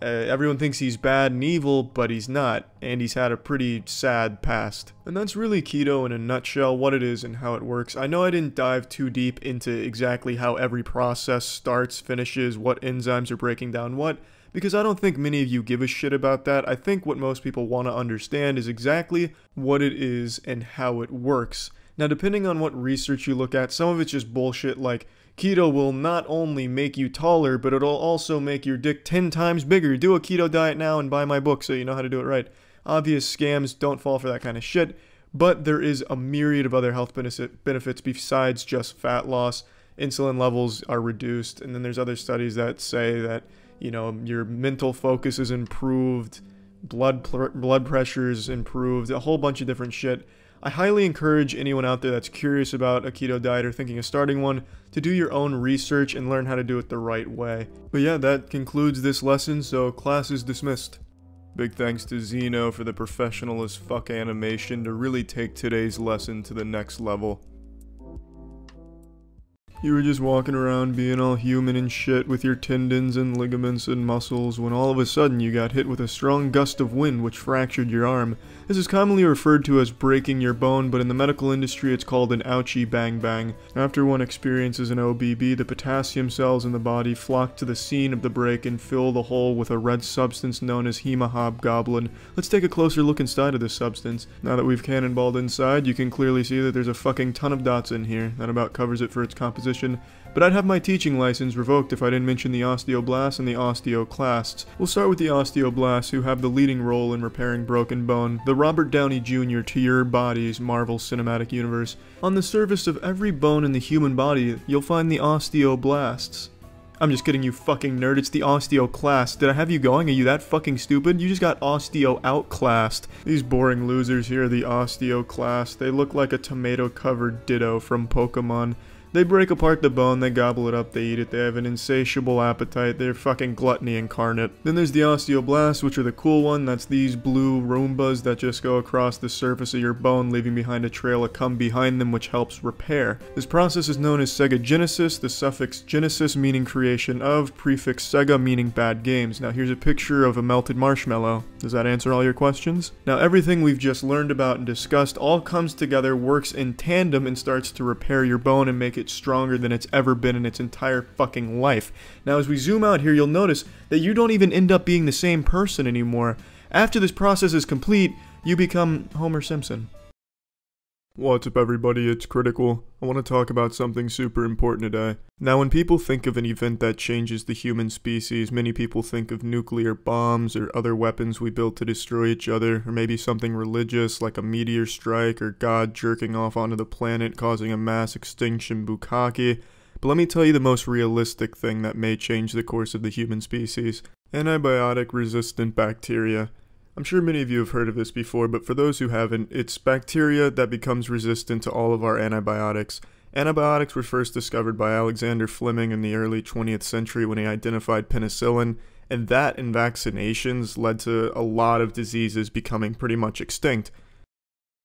Everyone thinks he's bad and evil, but he's not, and he's had a pretty sad past. And that's really keto in a nutshell, what it is and how it works. I know I didn't dive too deep into exactly how every process starts, finishes, what enzymes are breaking down what, because I don't think many of you give a shit about that. I think what most people want to understand is exactly what it is and how it works. Now, depending on what research you look at, some of it's just bullshit like, keto will not only make you taller, but it'll also make your dick 10 times bigger. Do a keto diet now and buy my book so you know how to do it right. Obvious scams, don't fall for that kind of shit. But there is a myriad of other health benefits besides just fat loss. Insulin levels are reduced, and then there's other studies that say that You know, your mental focus is improved, blood pressure is improved, a whole bunch of different shit. I highly encourage anyone out there that's curious about a keto diet or thinking of starting one to do your own research and learn how to do it the right way. But yeah, that concludes this lesson, so class is dismissed. Big thanks to Zeno for the professional as fuck animation to really take today's lesson to the next level. You were just walking around being all human and shit with your tendons and ligaments and muscles when all of a sudden you got hit with a strong gust of wind which fractured your arm. This is commonly referred to as breaking your bone, but in the medical industry it's called an ouchie bang bang. After one experiences an OBB, the potassium cells in the body flock to the scene of the break and fill the hole with a red substance known as hemahobgoblin. Let's take a closer look inside of this substance. Now that we've cannonballed inside, you can clearly see that there's a fucking ton of dots in here. That about covers it for its composition. But I'd have my teaching license revoked if I didn't mention the osteoblasts and the osteoclasts. We'll start with the osteoblasts, who have the leading role in repairing broken bone, the Robert Downey Jr. to your body's Marvel Cinematic Universe. On the surface of every bone in the human body, you'll find the osteoblasts. I'm just kidding, you fucking nerd, it's the osteoclast. Did I have you going? Are you that fucking stupid? You just got osteo outclassed. These boring losers here are the osteoclast. They look like a tomato-covered Ditto from Pokemon. They break apart the bone, they gobble it up, they eat it, they have an insatiable appetite, they're fucking gluttony incarnate. Then there's the osteoblasts, which are the cool one. That's these blue Roombas that just go across the surface of your bone, leaving behind a trail of cum behind them which helps repair. This process is known as segagenesis, the suffix genesis meaning creation of, prefix sega meaning bad games. Now here's a picture of a melted marshmallow. Does that answer all your questions? Now everything we've just learned about and discussed all comes together, works in tandem, and starts to repair your bone and make it stronger than it's ever been in its entire fucking life. Now as we zoom out here, you'll notice that you don't even end up being the same person anymore. After this process is complete, you become Homer Simpson. What's up everybody, it's Critical. I want to talk about something super important today. Now when people think of an event that changes the human species, many people think of nuclear bombs or other weapons we built to destroy each other, or maybe something religious like a meteor strike or God jerking off onto the planet causing a mass extinction bukkake. But let me tell you the most realistic thing that may change the course of the human species. Antibiotic-resistant bacteria. I'm sure many of you have heard of this before, but for those who haven't, it's bacteria that becomes resistant to all of our antibiotics. Antibiotics were first discovered by Alexander Fleming in the early 20th century when he identified penicillin, and that and vaccinations led to a lot of diseases becoming pretty much extinct.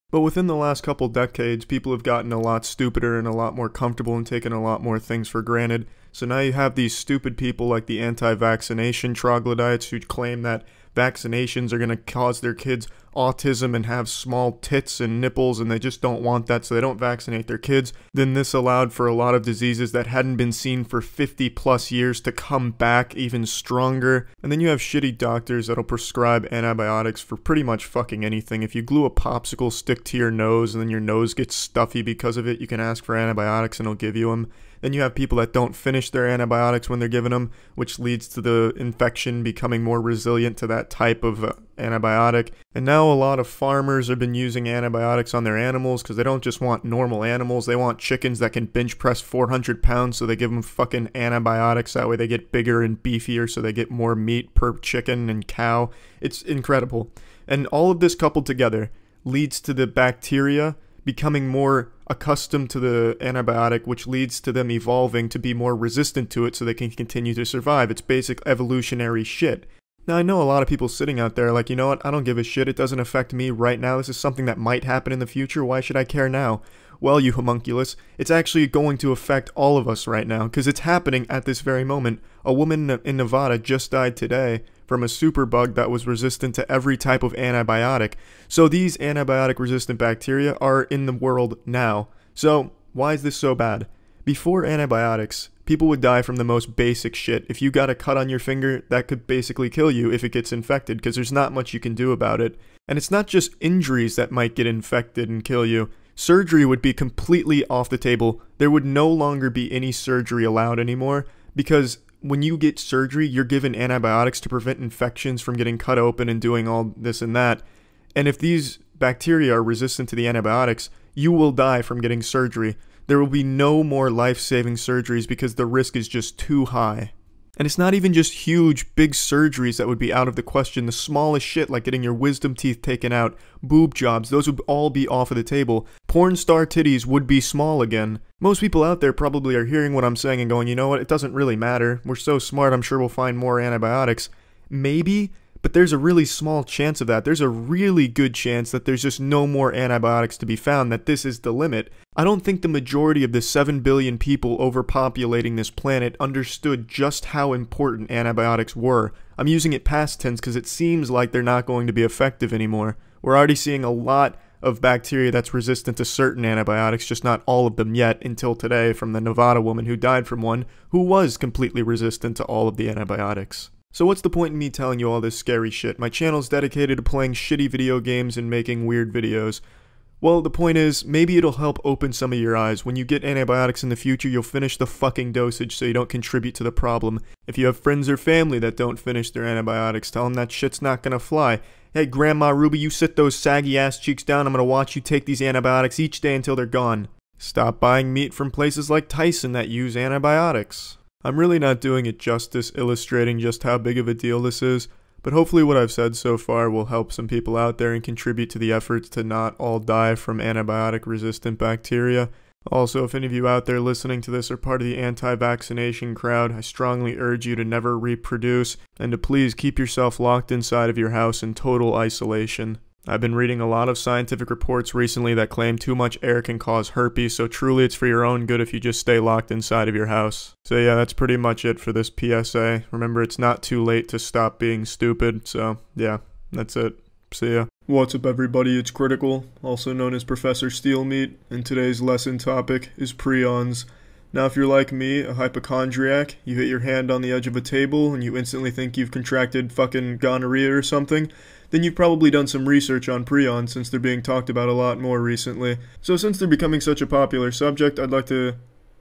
But within the last couple decades, people have gotten a lot stupider and a lot more comfortable and taken a lot more things for granted. So now you have these stupid people like the anti-vaccination troglodytes who claim that vaccinations are going to cause their kids autism and have small tits and nipples, and they just don't want that, so they don't vaccinate their kids. Then this allowed for a lot of diseases that hadn't been seen for 50 plus years to come back even stronger. And then you have shitty doctors that'll prescribe antibiotics for pretty much fucking anything. If you glue a popsicle stick to your nose and then your nose gets stuffy because of it, you can ask for antibiotics and they'll give you them. Then you have people that don't finish their antibiotics when they're given them, which leads to the infection becoming more resilient to that type of antibiotic. And now a lot of farmers have been using antibiotics on their animals because they don't just want normal animals, they want chickens that can bench press 400 pounds, so they give them fucking antibiotics. That way they get bigger and beefier, so they get more meat per chicken and cow. It's incredible. And all of this coupled together leads to the bacteria becoming more accustomed to the antibiotic, which leads to them evolving to be more resistant to it so they can continue to survive. It's basic evolutionary shit. Now, I know a lot of people sitting out there like, you know what, I don't give a shit, it doesn't affect me right now, this is something that might happen in the future, why should I care now? Well, you homunculus, it's actually going to affect all of us right now, because it's happening at this very moment. A woman in Nevada just died today from a superbug that was resistant to every type of antibiotic. So these antibiotic-resistant bacteria are in the world now. So why is this so bad? Before antibiotics, people would die from the most basic shit. If you got a cut on your finger, that could basically kill you if it gets infected, because there's not much you can do about it. And it's not just injuries that might get infected and kill you. Surgery would be completely off the table. There would no longer be any surgery allowed anymore, because when you get surgery, you're given antibiotics to prevent infections from getting cut open and doing all this and that. And if these bacteria are resistant to the antibiotics, you will die from getting surgery. There will be no more life-saving surgeries because the risk is just too high. And it's not even just huge, big surgeries that would be out of the question. The smallest shit, like getting your wisdom teeth taken out, boob jobs, those would all be off of the table. Porn star titties would be small again. Most people out there probably are hearing what I'm saying and going, you know what, it doesn't really matter. We're so smart, I'm sure we'll find more antibiotics. Maybe, but there's a really small chance of that. There's a really good chance that there's just no more antibiotics to be found, that this is the limit. I don't think the majority of the 7 billion people overpopulating this planet understood just how important antibiotics were. I'm using it past tense because it seems like they're not going to be effective anymore. We're already seeing a lot of bacteria that's resistant to certain antibiotics, just not all of them yet until today, from the Nevada woman who died from one who was completely resistant to all of the antibiotics. So what's the point in me telling you all this scary shit? My channel's dedicated to playing shitty video games and making weird videos. Well, the point is, maybe it'll help open some of your eyes. When you get antibiotics in the future, you'll finish the fucking dosage so you don't contribute to the problem. If you have friends or family that don't finish their antibiotics, tell them that shit's not gonna fly. Hey, Grandma Ruby, you sit those saggy ass cheeks down, I'm gonna watch you take these antibiotics each day until they're gone. Stop buying meat from places like Tyson that use antibiotics. I'm really not doing it justice illustrating just how big of a deal this is, but hopefully what I've said so far will help some people out there and contribute to the efforts to not all die from antibiotic-resistant bacteria. Also, if any of you out there listening to this are part of the anti-vaccination crowd, I strongly urge you to never reproduce, and to please keep yourself locked inside of your house in total isolation. I've been reading a lot of scientific reports recently that claim too much air can cause herpes, so truly it's for your own good if you just stay locked inside of your house. So yeah, that's pretty much it for this PSA. Remember, it's not too late to stop being stupid, so yeah, that's it. See ya. What's up everybody, it's Critical, also known as Professor Steelmeat, and today's lesson topic is prions. Now if you're like me, a hypochondriac, you hit your hand on the edge of a table and you instantly think you've contracted fucking gonorrhea or something, then you've probably done some research on prions since they're being talked about a lot more recently. So since they're becoming such a popular subject, I'd like to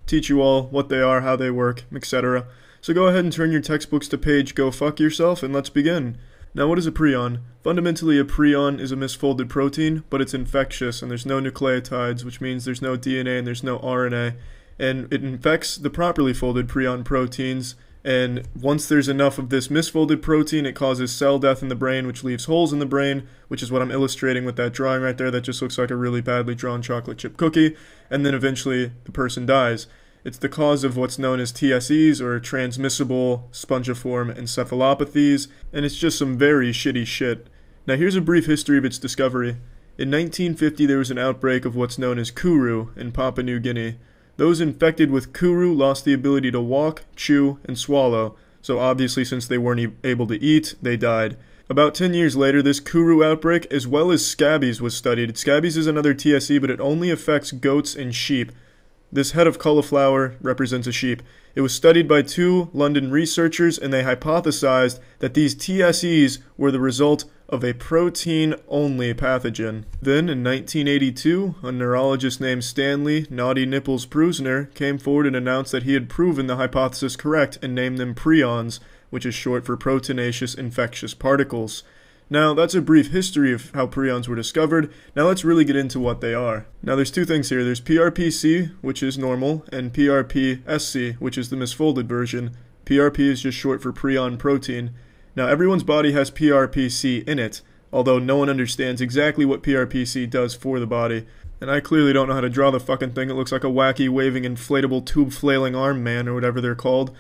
teach you all what they are, how they work, etc. So go ahead and turn your textbooks to page Go Fuck Yourself and let's begin. Now what is a prion? Fundamentally a prion is a misfolded protein, but it's infectious and there's no nucleotides, which means there's no DNA and there's no RNA. And it infects the properly folded prion proteins, and once there's enough of this misfolded protein, it causes cell death in the brain, which leaves holes in the brain, which is what I'm illustrating with that drawing right there that just looks like a really badly drawn chocolate chip cookie, and then eventually the person dies. It's the cause of what's known as TSEs, or transmissible spongiform encephalopathies, and it's just some very shitty shit. Now here's a brief history of its discovery. In 1950 there was an outbreak of what's known as kuru in Papua New Guinea. Those infected with kuru lost the ability to walk, chew, and swallow, so obviously since they weren't able to eat, they died. About 10 years later, this kuru outbreak, as well as scabies, was studied. Scabies is another TSE, but it only affects goats and sheep. This head of cauliflower represents a sheep. It was studied by 2 London researchers, and they hypothesized that these TSEs were the result of a protein-only pathogen. Then, in 1982, a neurologist named Stanley Naughty Nipples Prusner came forward and announced that he had proven the hypothesis correct and named them prions, which is short for proteinaceous infectious particles. Now, that's a brief history of how prions were discovered. Now let's really get into what they are. Now there's 2 things here. There's PRPC, which is normal, and PRPSC, which is the misfolded version. PRP is just short for prion protein. Now everyone's body has PRPC in it, although no one understands exactly what PRPC does for the body. And I clearly don't know how to draw the fucking thing. It looks like a wacky, waving, inflatable, tube-flailing arm man, or whatever they're called.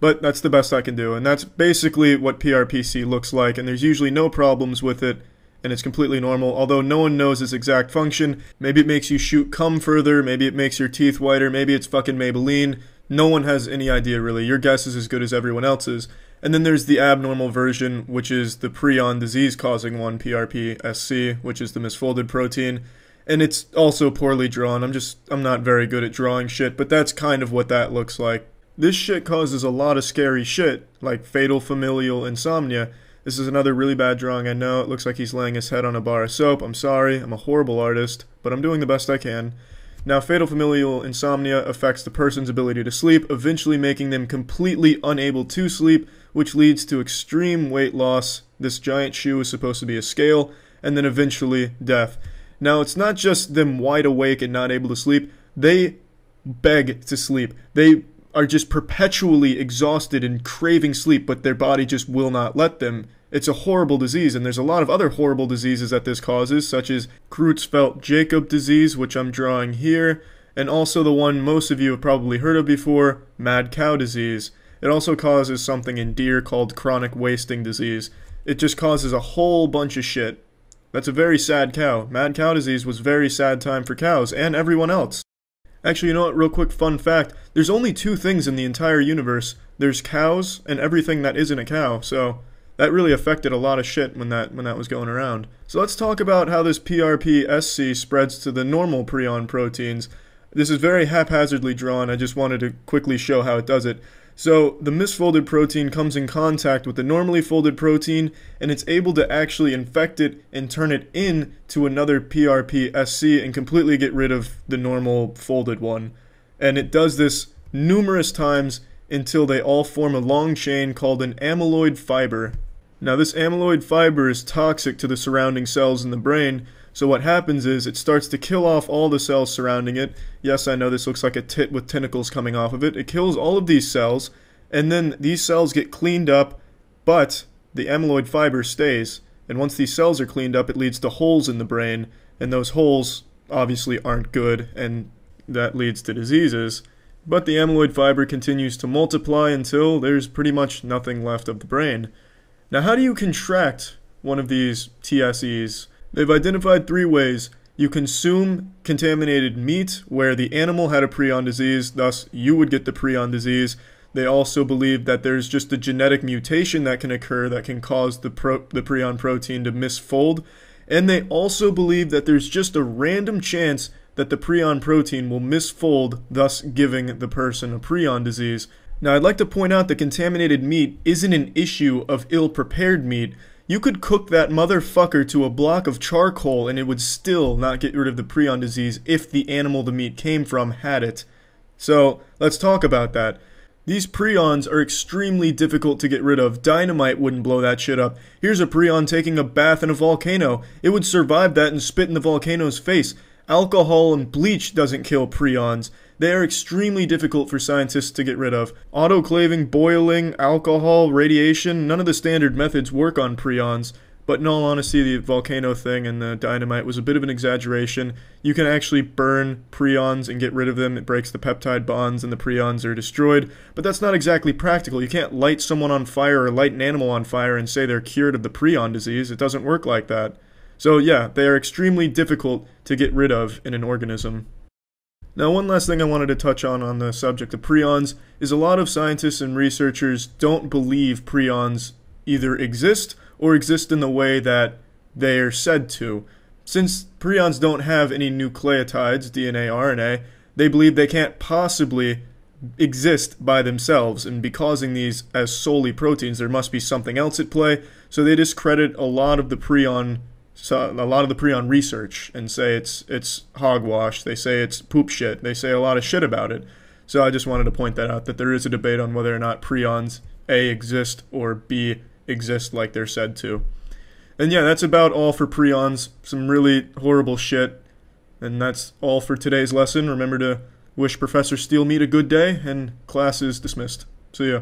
But that's the best I can do, and that's basically what PRPC looks like, and there's usually no problems with it, and it's completely normal, although no one knows its exact function. Maybe it makes you shoot cum further, maybe it makes your teeth whiter, maybe it's fucking Maybelline. No one has any idea, really. Your guess is as good as everyone else's. And then there's the abnormal version, which is the prion disease-causing one, PRPSC, which is the misfolded protein. And it's also poorly drawn. I'm not very good at drawing shit, but that's kind of what that looks like. This shit causes a lot of scary shit, like fatal familial insomnia. This is another really bad drawing, I know. It looks like he's laying his head on a bar of soap. I'm sorry, I'm a horrible artist, but I'm doing the best I can. Now, fatal familial insomnia affects the person's ability to sleep, eventually making them completely unable to sleep, which leads to extreme weight loss. This giant shoe is supposed to be a scale, and then eventually death. Now, it's not just them wide awake and not able to sleep. They beg to sleep. They are just perpetually exhausted and craving sleep, but their body just will not let them. It's a horrible disease, and there's a lot of other horrible diseases that this causes, such as Creutzfeldt-Jakob disease, which I'm drawing here, and also the one most of you have probably heard of before, mad cow disease. It also causes something in deer called chronic wasting disease. It just causes a whole bunch of shit. That's a very sad cow. Mad cow disease was a very sad time for cows, and everyone else. Actually, you know what, real quick fun fact, there's only two things in the entire universe. There's cows and everything that isn't a cow, so that really affected a lot of shit when that was going around. So let's talk about how this PRP-SC spreads to the normal prion proteins. This is very haphazardly drawn, I just wanted to quickly show how it does it. So the misfolded protein comes in contact with the normally folded protein, and it's able to actually infect it and turn it into another PRP-SC and completely get rid of the normal folded one. And it does this numerous times until they all form a long chain called an amyloid fiber. Now this amyloid fiber is toxic to the surrounding cells in the brain, so what happens is it starts to kill off all the cells surrounding it. Yes, I know this looks like a tit with tentacles coming off of it. It kills all of these cells, and then these cells get cleaned up, but the amyloid fiber stays. And once these cells are cleaned up, it leads to holes in the brain, and those holes obviously aren't good, and that leads to diseases. But the amyloid fiber continues to multiply until there's pretty much nothing left of the brain. Now, how do you contract one of these TSEs? They've identified 3 ways. You consume contaminated meat where the animal had a prion disease, thus you would get the prion disease. They also believe that there's just a genetic mutation that can occur that can cause the prion protein to misfold. And they also believe that there's just a random chance that the prion protein will misfold, thus giving the person a prion disease. Now, I'd like to point out that contaminated meat isn't an issue of ill-prepared meat. You could cook that motherfucker to a block of charcoal and it would still not get rid of the prion disease if the animal the meat came from had it. So, let's talk about that. These prions are extremely difficult to get rid of. Dynamite wouldn't blow that shit up. Here's a prion taking a bath in a volcano. It would survive that and spit in the volcano's face. Alcohol and bleach doesn't kill prions. They are extremely difficult for scientists to get rid of. Autoclaving, boiling, alcohol, radiation, none of the standard methods work on prions. But in all honesty, the volcano thing and the dynamite was a bit of an exaggeration. You can actually burn prions and get rid of them. It breaks the peptide bonds and the prions are destroyed. But that's not exactly practical. You can't light someone on fire or light an animal on fire and say they're cured of the prion disease. It doesn't work like that. So yeah, they are extremely difficult to get rid of in an organism. Now, one last thing I wanted to touch on the subject of prions is a lot of scientists and researchers don't believe prions either exist or exist in the way that they are said to. Since prions don't have any nucleotides, DNA, RNA, they believe they can't possibly exist by themselves and be causing these as solely proteins. There must be something else at play, so they discredit a lot of the prion research and say it's hogwash. They say it's poop shit. They say a lot of shit about it. So I just wanted to point that out, that there is a debate on whether or not prions A exist or B exist like they're said to. And yeah, that's about all for prions. Some really horrible shit. And that's all for today's lesson. Remember to wish Professor Steelmeat a good day, and class is dismissed. See ya.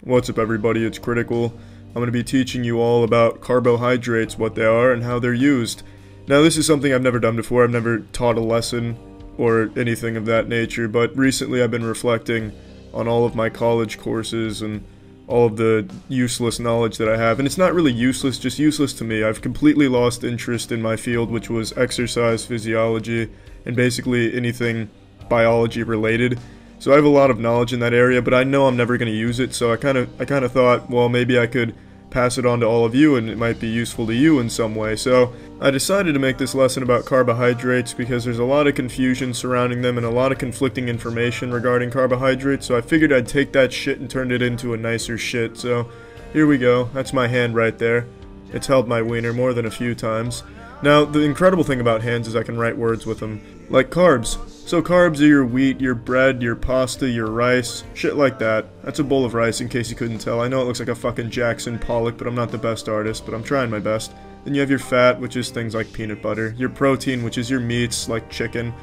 What's up, everybody? It's Critical. I'm going to be teaching you all about carbohydrates, what they are, and how they're used. Now, this is something I've never done before. I've never taught a lesson or anything of that nature, but recently I've been reflecting on all of my college courses and all of the useless knowledge that I have. And it's not really useless, just useless to me. I've completely lost interest in my field, which was exercise physiology and basically anything biology related. So I have a lot of knowledge in that area, but I know I'm never going to use it, so I kind of thought, well, maybe I could pass it on to all of you and it might be useful to you in some way. So I decided to make this lesson about carbohydrates because there's a lot of confusion surrounding them and a lot of conflicting information regarding carbohydrates, so I figured I'd take that shit and turn it into a nicer shit. So here we go. That's my hand right there. It's held my wiener more than a few times. Now, the incredible thing about hands is I can write words with them, like carbs. So carbs are your wheat, your bread, your pasta, your rice, shit like that. That's a bowl of rice in case you couldn't tell. I know it looks like a fucking Jackson Pollock, but I'm not the best artist, but I'm trying my best. Then you have your fat, which is things like peanut butter. Your protein, which is your meats, like chicken.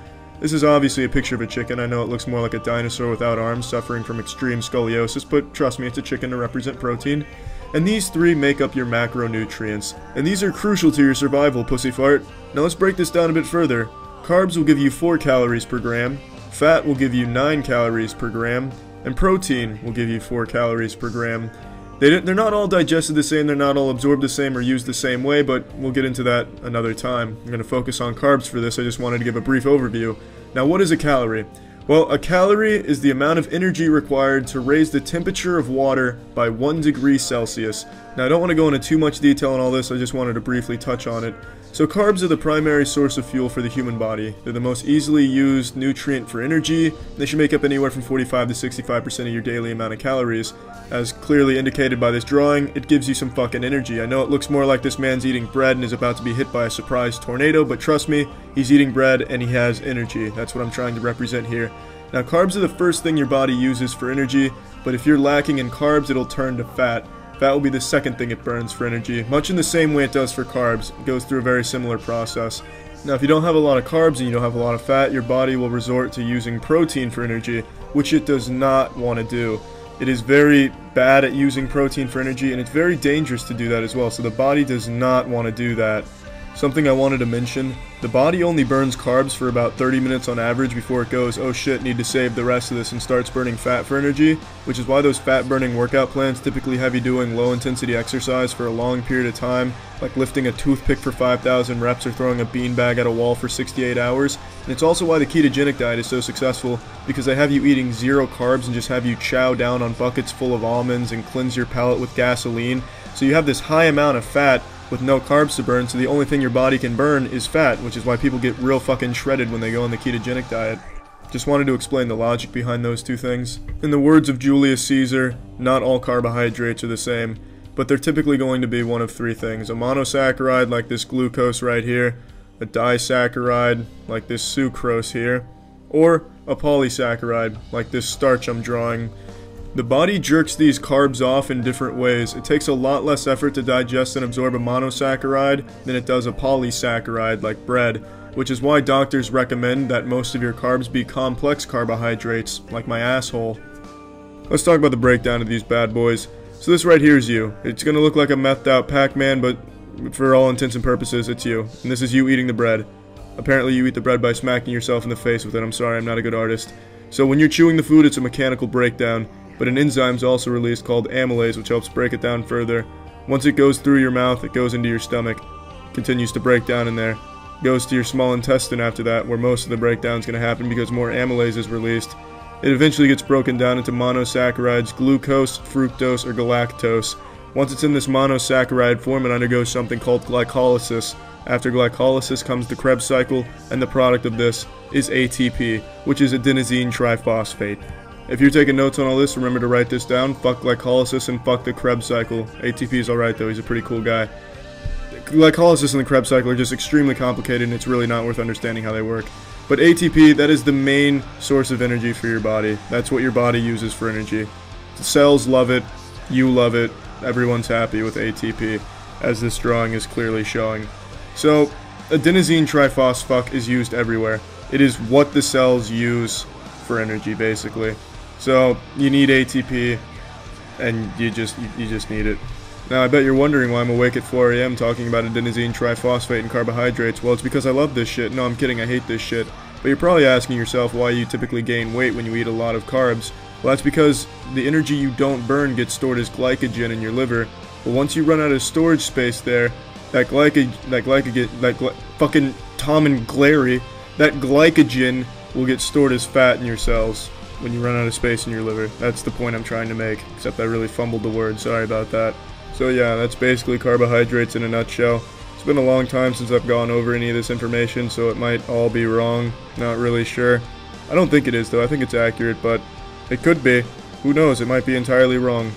This is obviously a picture of a chicken. I know it looks more like a dinosaur without arms suffering from extreme scoliosis, but trust me, it's a chicken to represent protein. And these three make up your macronutrients. And these are crucial to your survival, pussy fart. Now let's break this down a bit further. Carbs will give you 4 calories per gram, fat will give you 9 calories per gram, and protein will give you 4 calories per gram. They're not all digested the same, they're not all absorbed the same or used the same way, but we'll get into that another time. I'm going to focus on carbs for this, I just wanted to give a brief overview. Now, what is a calorie? Well, a calorie is the amount of energy required to raise the temperature of water by 1 degree Celsius. Now, I don't want to go into too much detail on all this, I just wanted to briefly touch on it. So carbs are the primary source of fuel for the human body. They're the most easily used nutrient for energy. They should make up anywhere from 45 to 65% of your daily amount of calories. As clearly indicated by this drawing, it gives you some fucking energy. I know it looks more like this man's eating bread and is about to be hit by a surprise tornado, but trust me, he's eating bread and he has energy. That's what I'm trying to represent here. Now, carbs are the first thing your body uses for energy, but if you're lacking in carbs, it'll turn to fat. Fat will be the second thing it burns for energy, much in the same way it does for carbs. It goes through a very similar process. Now, if you don't have a lot of carbs and you don't have a lot of fat, your body will resort to using protein for energy, which it does not want to do. It is very bad at using protein for energy, and it's very dangerous to do that as well, so the body does not want to do that. Something I wanted to mention, the body only burns carbs for about 30 minutes on average before it goes, oh shit, need to save the rest of this, and starts burning fat for energy, which is why those fat burning workout plans typically have you doing low intensity exercise for a long period of time, like lifting a toothpick for 5,000 reps or throwing a beanbag at a wall for 68 hours. And it's also why the ketogenic diet is so successful, because they have you eating 0 carbs and just have you chow down on buckets full of almonds and cleanse your palate with gasoline. So you have this high amount of fat with no carbs to burn, so the only thing your body can burn is fat, which is why people get real fucking shredded when they go on the ketogenic diet. Just wanted to explain the logic behind those two things. In the words of Julius Caesar, not all carbohydrates are the same, but they're typically going to be one of 3 things. A monosaccharide like this glucose right here, a disaccharide like this sucrose here, or a polysaccharide like this starch I'm drawing. The body jerks these carbs off in different ways. It takes a lot less effort to digest and absorb a monosaccharide than it does a polysaccharide like bread, which is why doctors recommend that most of your carbs be complex carbohydrates, like my asshole. Let's talk about the breakdown of these bad boys. So this right here is you. It's gonna look like a methed out Pac-Man, but for all intents and purposes, it's you. And this is you eating the bread. Apparently you eat the bread by smacking yourself in the face with it. I'm sorry, I'm not a good artist. So when you're chewing the food, it's a mechanical breakdown. But an enzyme is also released called amylase, which helps break it down further. Once it goes through your mouth, it goes into your stomach, continues to break down in there, goes to your small intestine after that, where most of the breakdown is going to happen because more amylase is released. It eventually gets broken down into monosaccharides, glucose, fructose, or galactose. Once it's in this monosaccharide form, it undergoes something called glycolysis. After glycolysis comes the Krebs cycle, and the product of this is ATP, which is adenosine triphosphate. If you're taking notes on all this, remember to write this down. Fuck glycolysis and fuck the Krebs cycle. ATP is alright though, he's a pretty cool guy. Glycolysis and the Krebs cycle are just extremely complicated and it's really not worth understanding how they work. But ATP, that is the main source of energy for your body. That's what your body uses for energy. The cells love it, you love it, everyone's happy with ATP, as this drawing is clearly showing. So, adenosine triphosphate is used everywhere. It is what the cells use for energy, basically. So you need ATP, and you just need it. Now I bet you're wondering why I'm awake at 4 AM talking about adenosine triphosphate and carbohydrates. Well, it's because I love this shit. No, I'm kidding, I hate this shit. But you're probably asking yourself why you typically gain weight when you eat a lot of carbs. Well, that's because the energy you don't burn gets stored as glycogen in your liver. But once you run out of storage space there, that fucking Tom and Glary, that glycogen will get stored as fat in your cells when you run out of space in your liver. That's the point I'm trying to make, except I really fumbled the word, sorry about that. So yeah, that's basically carbohydrates in a nutshell. It's been a long time since I've gone over any of this information, so it might all be wrong, not really sure. I don't think it is though, I think it's accurate, but it could be. Who knows, it might be entirely wrong.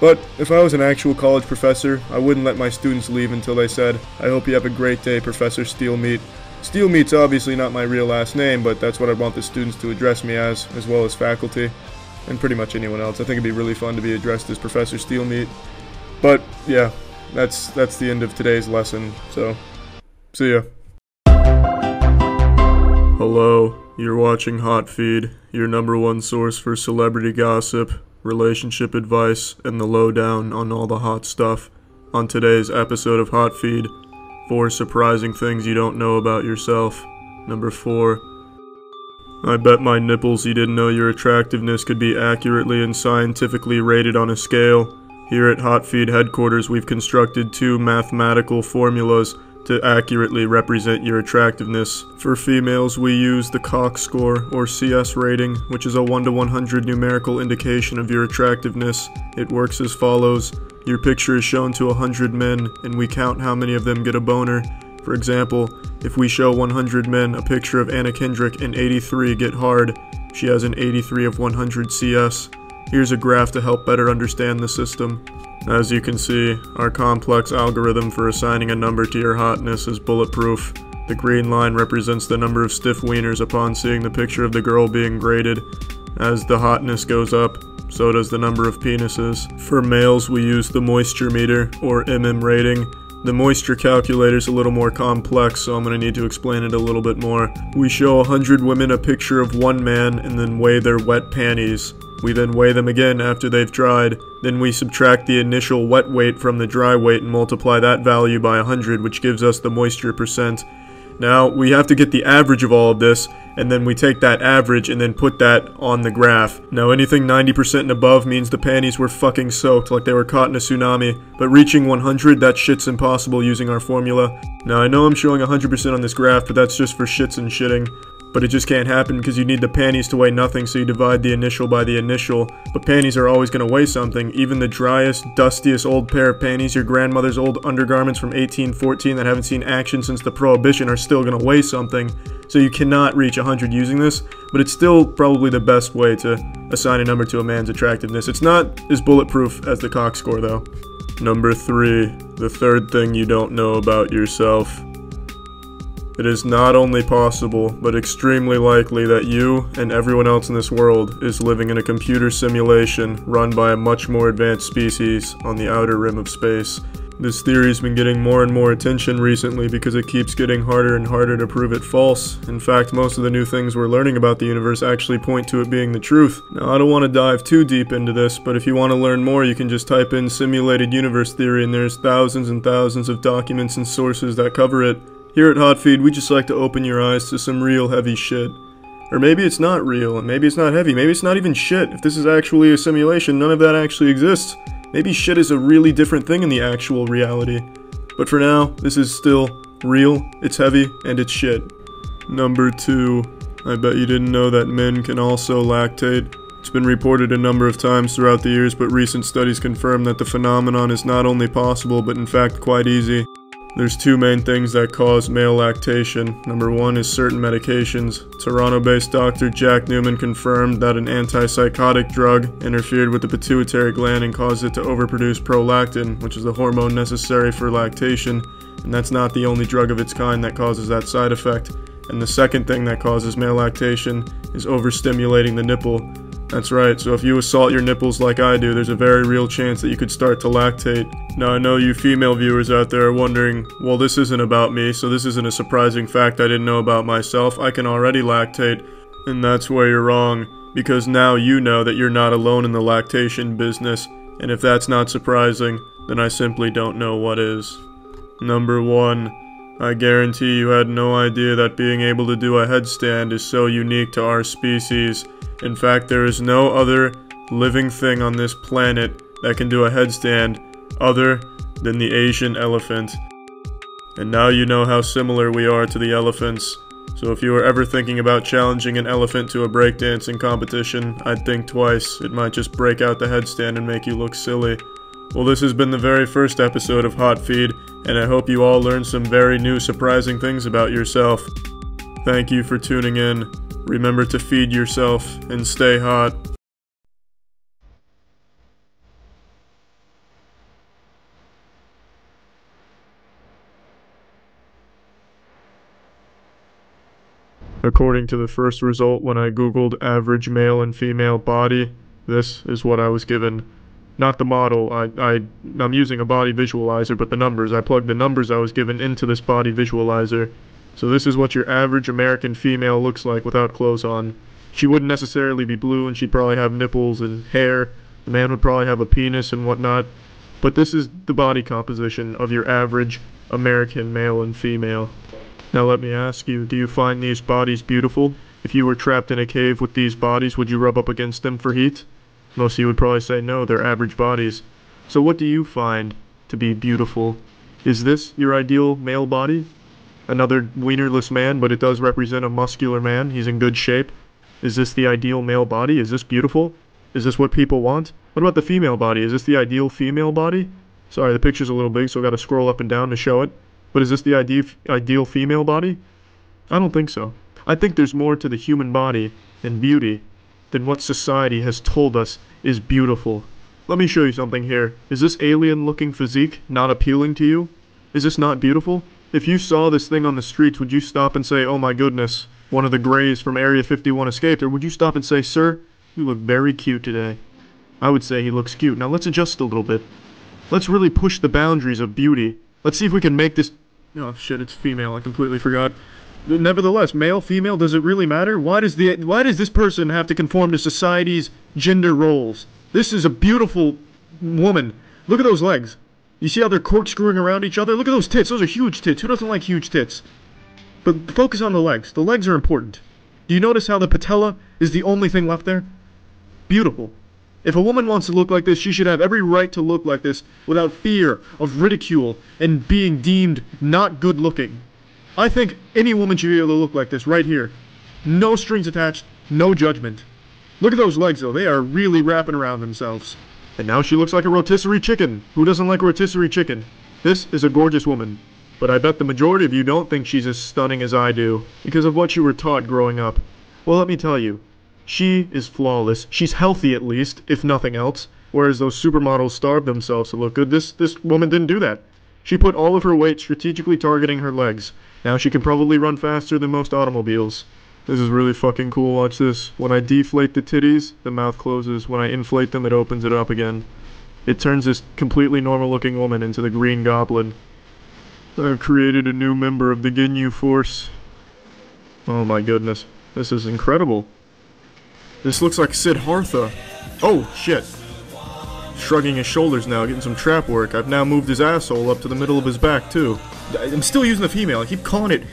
But if I was an actual college professor, I wouldn't let my students leave until they said, "I hope you have a great day, Professor Steelmeat." Steelmeat's obviously not my real last name, but that's what I want the students to address me as well as faculty, and pretty much anyone else. I think it'd be really fun to be addressed as Professor Steelmeat. But yeah, that's the end of today's lesson, so see ya. Hello, you're watching Hot Feed, your #1 source for celebrity gossip, relationship advice, and the lowdown on all the hot stuff. On today's episode of Hot Feed, 4 surprising things you don't know about yourself. Number 4. I bet my nipples you didn't know your attractiveness could be accurately and scientifically rated on a scale. Here at Hot Feed headquarters, we've constructed 2 mathematical formulas to accurately represent your attractiveness. For females, we use the Cox score, or CS rating, which is a 1 to 100 numerical indication of your attractiveness. It works as follows. Your picture is shown to 100 men, and we count how many of them get a boner. For example, if we show 100 men a picture of Anna Kendrick and 83 get hard, she has an 83 of 100 CS. Here's a graph to help better understand the system. As you can see, our complex algorithm for assigning a number to your hotness is bulletproof. The green line represents the number of stiff wieners upon seeing the picture of the girl being graded. As the hotness goes up, so does the number of penises. For males, we use the moisture meter, or rating. The moisture calculator is a little more complex, so I'm going to need to explain it a little bit more. We show 100 women a picture of one man and then weigh their wet panties. We then weigh them again after they've dried. Then we subtract the initial wet weight from the dry weight and multiply that value by 100, which gives us the moisture percent. Now, we have to get the average of all of this, and then we take that average and then put that on the graph. Now, anything 90% and above means the panties were fucking soaked, like they were caught in a tsunami. But reaching 100, that shit's impossible using our formula. Now, I know I'm showing 100% on this graph, but that's just for shits and shitting. But it just can't happen because you need the panties to weigh nothing, so you divide the initial by the initial. But panties are always going to weigh something. Even the driest, dustiest old pair of panties, your grandmother's old undergarments from 1814 that haven't seen action since the Prohibition, are still going to weigh something. So you cannot reach 100 using this, but it's still probably the best way to assign a number to a man's attractiveness. It's not as bulletproof as the Cox score, though. Number 3, the third thing you don't know about yourself. It is not only possible, but extremely likely that you and everyone else in this world is living in a computer simulation run by a much more advanced species on the outer rim of space. This theory has been getting more and more attention recently because it keeps getting harder and harder to prove it false. In fact, most of the new things we're learning about the universe actually point to it being the truth. Now, I don't want to dive too deep into this, but if you want to learn more, you can just type in simulated universe theory and there's thousands and thousands of documents and sources that cover it. Here at Hot Feed, we just like to open your eyes to some real heavy shit. Or maybe it's not real, and maybe it's not heavy, maybe it's not even shit. If this is actually a simulation, none of that actually exists. Maybe shit is a really different thing in the actual reality. But for now, this is still real, it's heavy, and it's shit. Number 2. I bet you didn't know that men can also lactate. It's been reported a number of times throughout the years, but recent studies confirm that the phenomenon is not only possible, but in fact quite easy. There's 2 main things that cause male lactation. Number 1 is certain medications. Toronto-based Dr. Jack Newman confirmed that an antipsychotic drug interfered with the pituitary gland and caused it to overproduce prolactin, which is the hormone necessary for lactation, and that's not the only drug of its kind that causes that side effect. And the second thing that causes male lactation is overstimulating the nipple. That's right, so if you assault your nipples like I do, there's a very real chance that you could start to lactate. Now I know you female viewers out there are wondering, well, this isn't about me, so this isn't a surprising fact I didn't know about myself. I can already lactate. And that's where you're wrong, because now you know that you're not alone in the lactation business, and if that's not surprising, then I simply don't know what is. Number 1. I guarantee you had no idea that being able to do a headstand is so unique to our species. In fact, there is no other living thing on this planet that can do a headstand other than the Asian elephant. And now you know how similar we are to the elephants. So if you were ever thinking about challenging an elephant to a breakdancing competition, I'd think twice. It might just break out the headstand and make you look silly. Well, this has been the very first episode of Hot Feed, and I hope you all learned some very new surprising things about yourself. Thank you for tuning in. Remember to feed yourself and stay hot. According to the first result when I googled average male and female body, this is what I was given. Not the model, I'm using a body visualizer, but the numbers. I plugged the numbers I was given into this body visualizer, So this is what your average American female looks like without clothes on. She wouldn't necessarily be blue, and she'd probably have nipples and hair. The man would probably have a penis and whatnot. But this is the body composition of your average American male and female. Now let me ask you, do you find these bodies beautiful? If you were trapped in a cave with these bodies, would you rub up against them for heat? Most of you would probably say no, they're average bodies. So what do you find to be beautiful? Is this your ideal male body? Another wienerless man, but it does represent a muscular man. He's in good shape. Is this the ideal male body? Is this beautiful? Is this what people want? What about the female body? Is this the ideal female body? Sorry, the picture's a little big, so I gotta scroll up and down to show it. But is this the ideal female body? I don't think so. I think there's more to the human body and beauty than what society has told us is beautiful. Let me show you something here. Is this alien-looking physique not appealing to you? Is this not beautiful? If you saw this thing on the streets, would you stop and say, oh my goodness, one of the Greys from Area 51 escaped? Or would you stop and say, sir, you look very cute today? I would say he looks cute. Now let's adjust a little bit. Let's really push the boundaries of beauty. Let's see if we can make this... Oh shit, it's female. I completely forgot. Nevertheless, male, female, does it really matter? Why does this person have to conform to society's gender roles? This is a beautiful woman. Look at those legs. You see how they're corkscrewing around each other? Look at those tits. Those are huge tits. Who doesn't like huge tits? But focus on the legs. The legs are important. Do you notice how the patella is the only thing left there? Beautiful. If a woman wants to look like this, she should have every right to look like this without fear of ridicule and being deemed not good looking. I think any woman should be able to look like this right here. No strings attached, no judgment. Look at those legs though, they are really wrapping around themselves. And now she looks like a rotisserie chicken. Who doesn't like rotisserie chicken? This is a gorgeous woman. But I bet the majority of you don't think she's as stunning as I do, because of what you were taught growing up. Well, let me tell you. She is flawless. She's healthy at least, if nothing else. Whereas those supermodels starve themselves to look good. This woman didn't do that. She put all of her weight strategically targeting her legs. Now she can probably run faster than most automobiles. This is really fucking cool, watch this. When I deflate the titties, the mouth closes. When I inflate them, it opens it up again. It turns this completely normal looking woman into the Green Goblin. I've created a new member of the Ginyu Force. Oh my goodness. This is incredible. This looks like Siddhartha. Oh, shit. Shrugging his shoulders now, getting some trap work. I've now moved his asshole up to the middle of his back, too. I'm still using the female. I keep calling it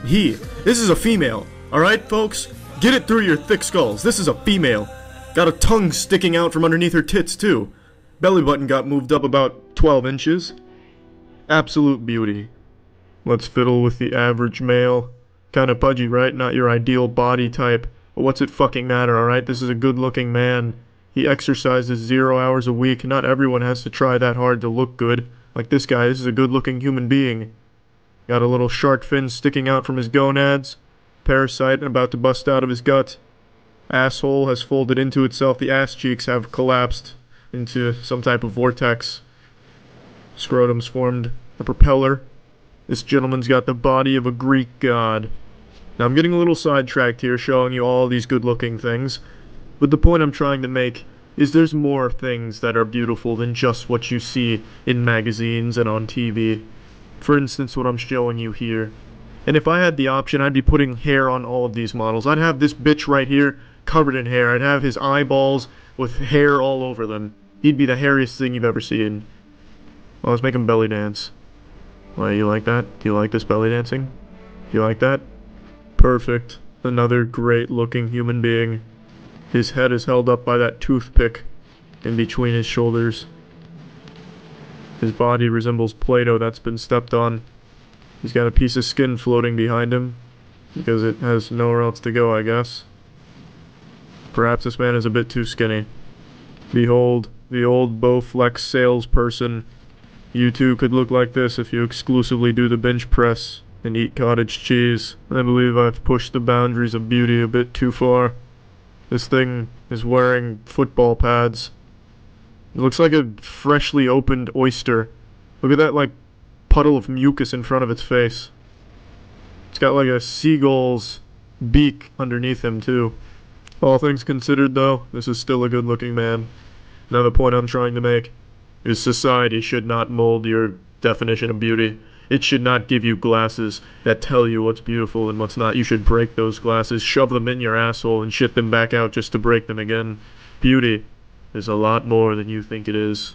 he. This is a female. Alright, folks? Get it through your thick skulls. This is a female. Got a tongue sticking out from underneath her tits, too. Belly button got moved up about 12 inches. Absolute beauty. Let's fiddle with the average male. Kinda pudgy, right? Not your ideal body type. But what's it fucking matter, alright? This is a good-looking man. He exercises 0 hours a week. Not everyone has to try that hard to look good. Like this guy, this is a good-looking human being. Got a little shark fin sticking out from his gonads. Parasite about to bust out of his gut. Asshole has folded into itself. The ass cheeks have collapsed into some type of vortex. Scrotum's formed a propeller. This gentleman's got the body of a Greek god. Now I'm getting a little sidetracked here, showing you all these good-looking things. But the point I'm trying to make is there's more things that are beautiful than just what you see in magazines and on TV. For instance, what I'm showing you here. And if I had the option, I'd be putting hair on all of these models. I'd have this bitch right here covered in hair. I'd have his eyeballs with hair all over them. He'd be the hairiest thing you've ever seen. Well, let's make him belly dance. Why, you like that? Do you like this belly dancing? Do you like that? Perfect. Another great looking human being. His head is held up by that toothpick in between his shoulders. His body resembles Play-Doh that's been stepped on. He's got a piece of skin floating behind him, because it has nowhere else to go, I guess. Perhaps this man is a bit too skinny. Behold, the old Bowflex salesperson. You too could look like this if you exclusively do the bench press and eat cottage cheese. I believe I've pushed the boundaries of beauty a bit too far. This thing is wearing football pads. It looks like a freshly opened oyster. Look at that, like, puddle of mucus in front of its face. It's got like a seagull's beak underneath him, too. All things considered, though, this is still a good-looking man. Now the point I'm trying to make is society should not mold your definition of beauty. It should not give you glasses that tell you what's beautiful and what's not. You should break those glasses, shove them in your asshole, and shit them back out just to break them again. Beauty is a lot more than you think it is.